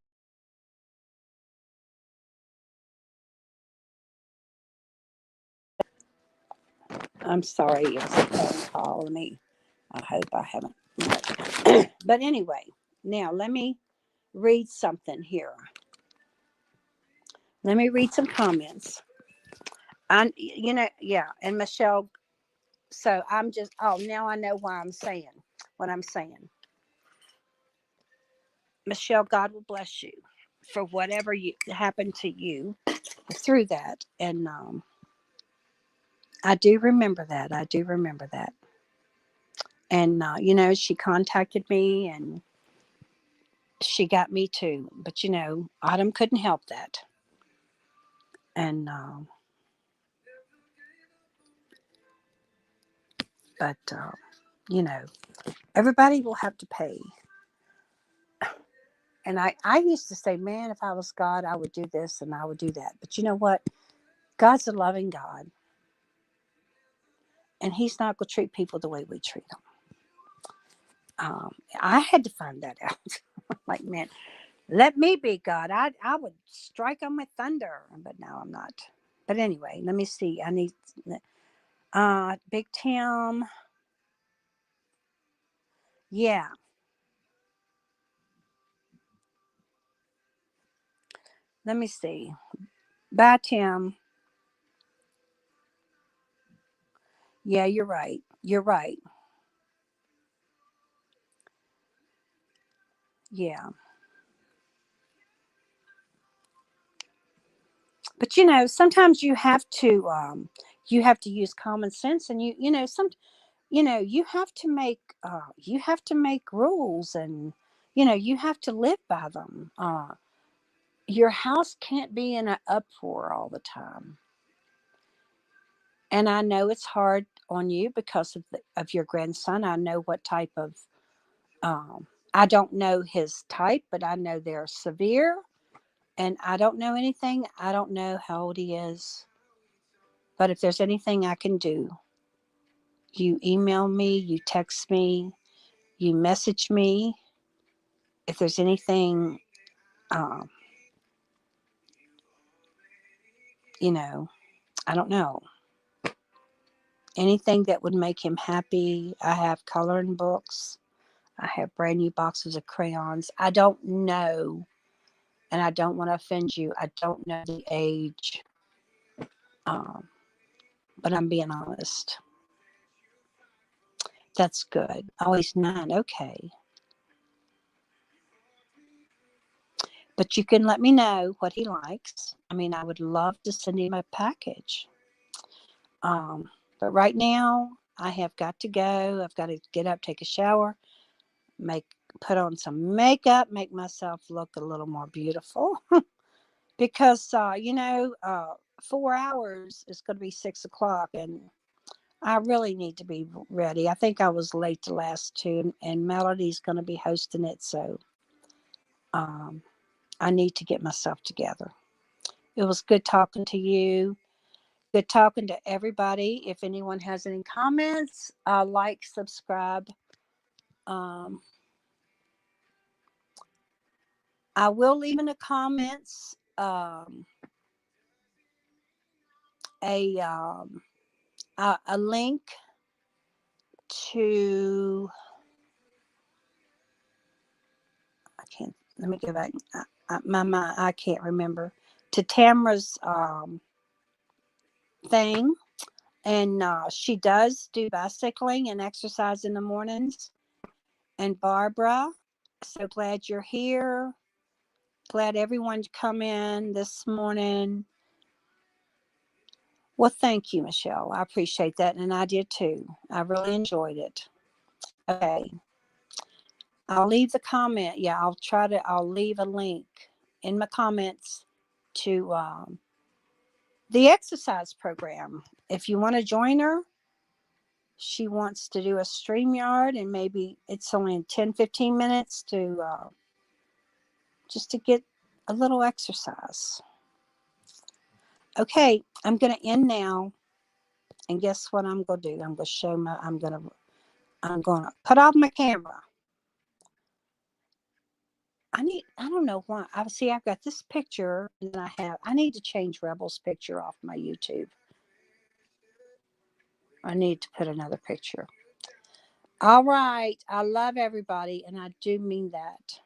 I'm sorry, it was a phone call. I hope I haven't. But anyway, now let me read something here. Let me read some comments. Yeah, and Michelle. So I'm just, oh, now I know why I'm saying what I'm saying. Michelle, God will bless you for whatever happened to you through that. And I do remember that. I do remember that. And, she contacted me and she got me too. But, Autumn couldn't help that. And, but, you know, everybody will have to pay. And I used to say, man, if I was God, I would do this and I would do that. But you know what? God's a loving God, and He's not going to treat people the way we treat them. I had to find that out. Like, man, let me be God. I would strike on with thunder, but now I'm not. But anyway, let me see. I need Big Tim. Yeah, let me see. Bye, Tim. Yeah, you're right. You're right. Yeah. But sometimes you have to use common sense, and you have to make rules, and you have to live by them. Your house can't be in an uproar all the time. And I know it's hard on you because of your grandson. I know what type of I don't know his type, but I know they're severe. And I don't know anything. I don't know how old he is. But if there's anything I can do, you email me, you text me, you message me. If there's anything, um, you know, I don't know, anything that would make him happy. I have coloring books. I have brand new boxes of crayons. I don't know, and I don't want to offend you. I don't know the age, um, but I'm being honest. That's good. Oh, he's 9. Okay. But you can let me know what he likes. I mean, I would love to send him a package. But right now, I have got to go. I've got to get up, take a shower, make put on some makeup, make myself look a little more beautiful. Because 4 hours is going to be 6 o'clock, and I really need to be ready. I think I was late the last two, and Melody's going to be hosting it, so um, I need to get myself together. It was good talking to you. Good talking to everybody. If anyone has any comments, like, subscribe. Um, I will leave in the comments a a link to. I can't. Let me go back. I can't remember, to Tamara's thing, and she does do bicycling and exercise in the mornings. And Barbara, so glad you're here. Glad everyone come in this morning. Well, thank you, Michelle. I appreciate that, and I did too. I really enjoyed it. Okay, I'll leave the comment. Yeah, I'll leave a link in my comments to the exercise program. If you want to join her, she wants to do a StreamYard, and maybe it's only in 10-15 minutes to just to get a little exercise. Okay, I'm going to end now, and guess what I'm going to do? I'm going to show my. I'm going to cut off my camera. I don't know why. I've got this picture, and then I need to change Rebel's picture off my YouTube. I need to put another picture. All right. I love everybody, and I do mean that.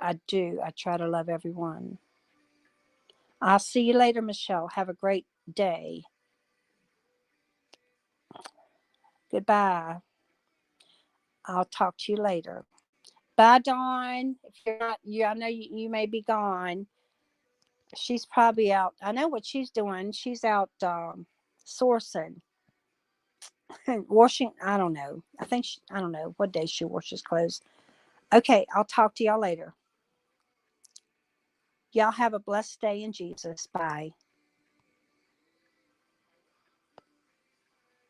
I do. I try to love everyone. I'll see you later, Michelle. Have a great day. Goodbye. I'll talk to you later. Bye, Dawn. If you're not, I know you may be gone. She's probably out. I know what she's doing. She's out sourcing, washing. I don't know. I don't know what day she washes clothes. Okay, I'll talk to y'all later. Y'all have a blessed day in Jesus. Bye.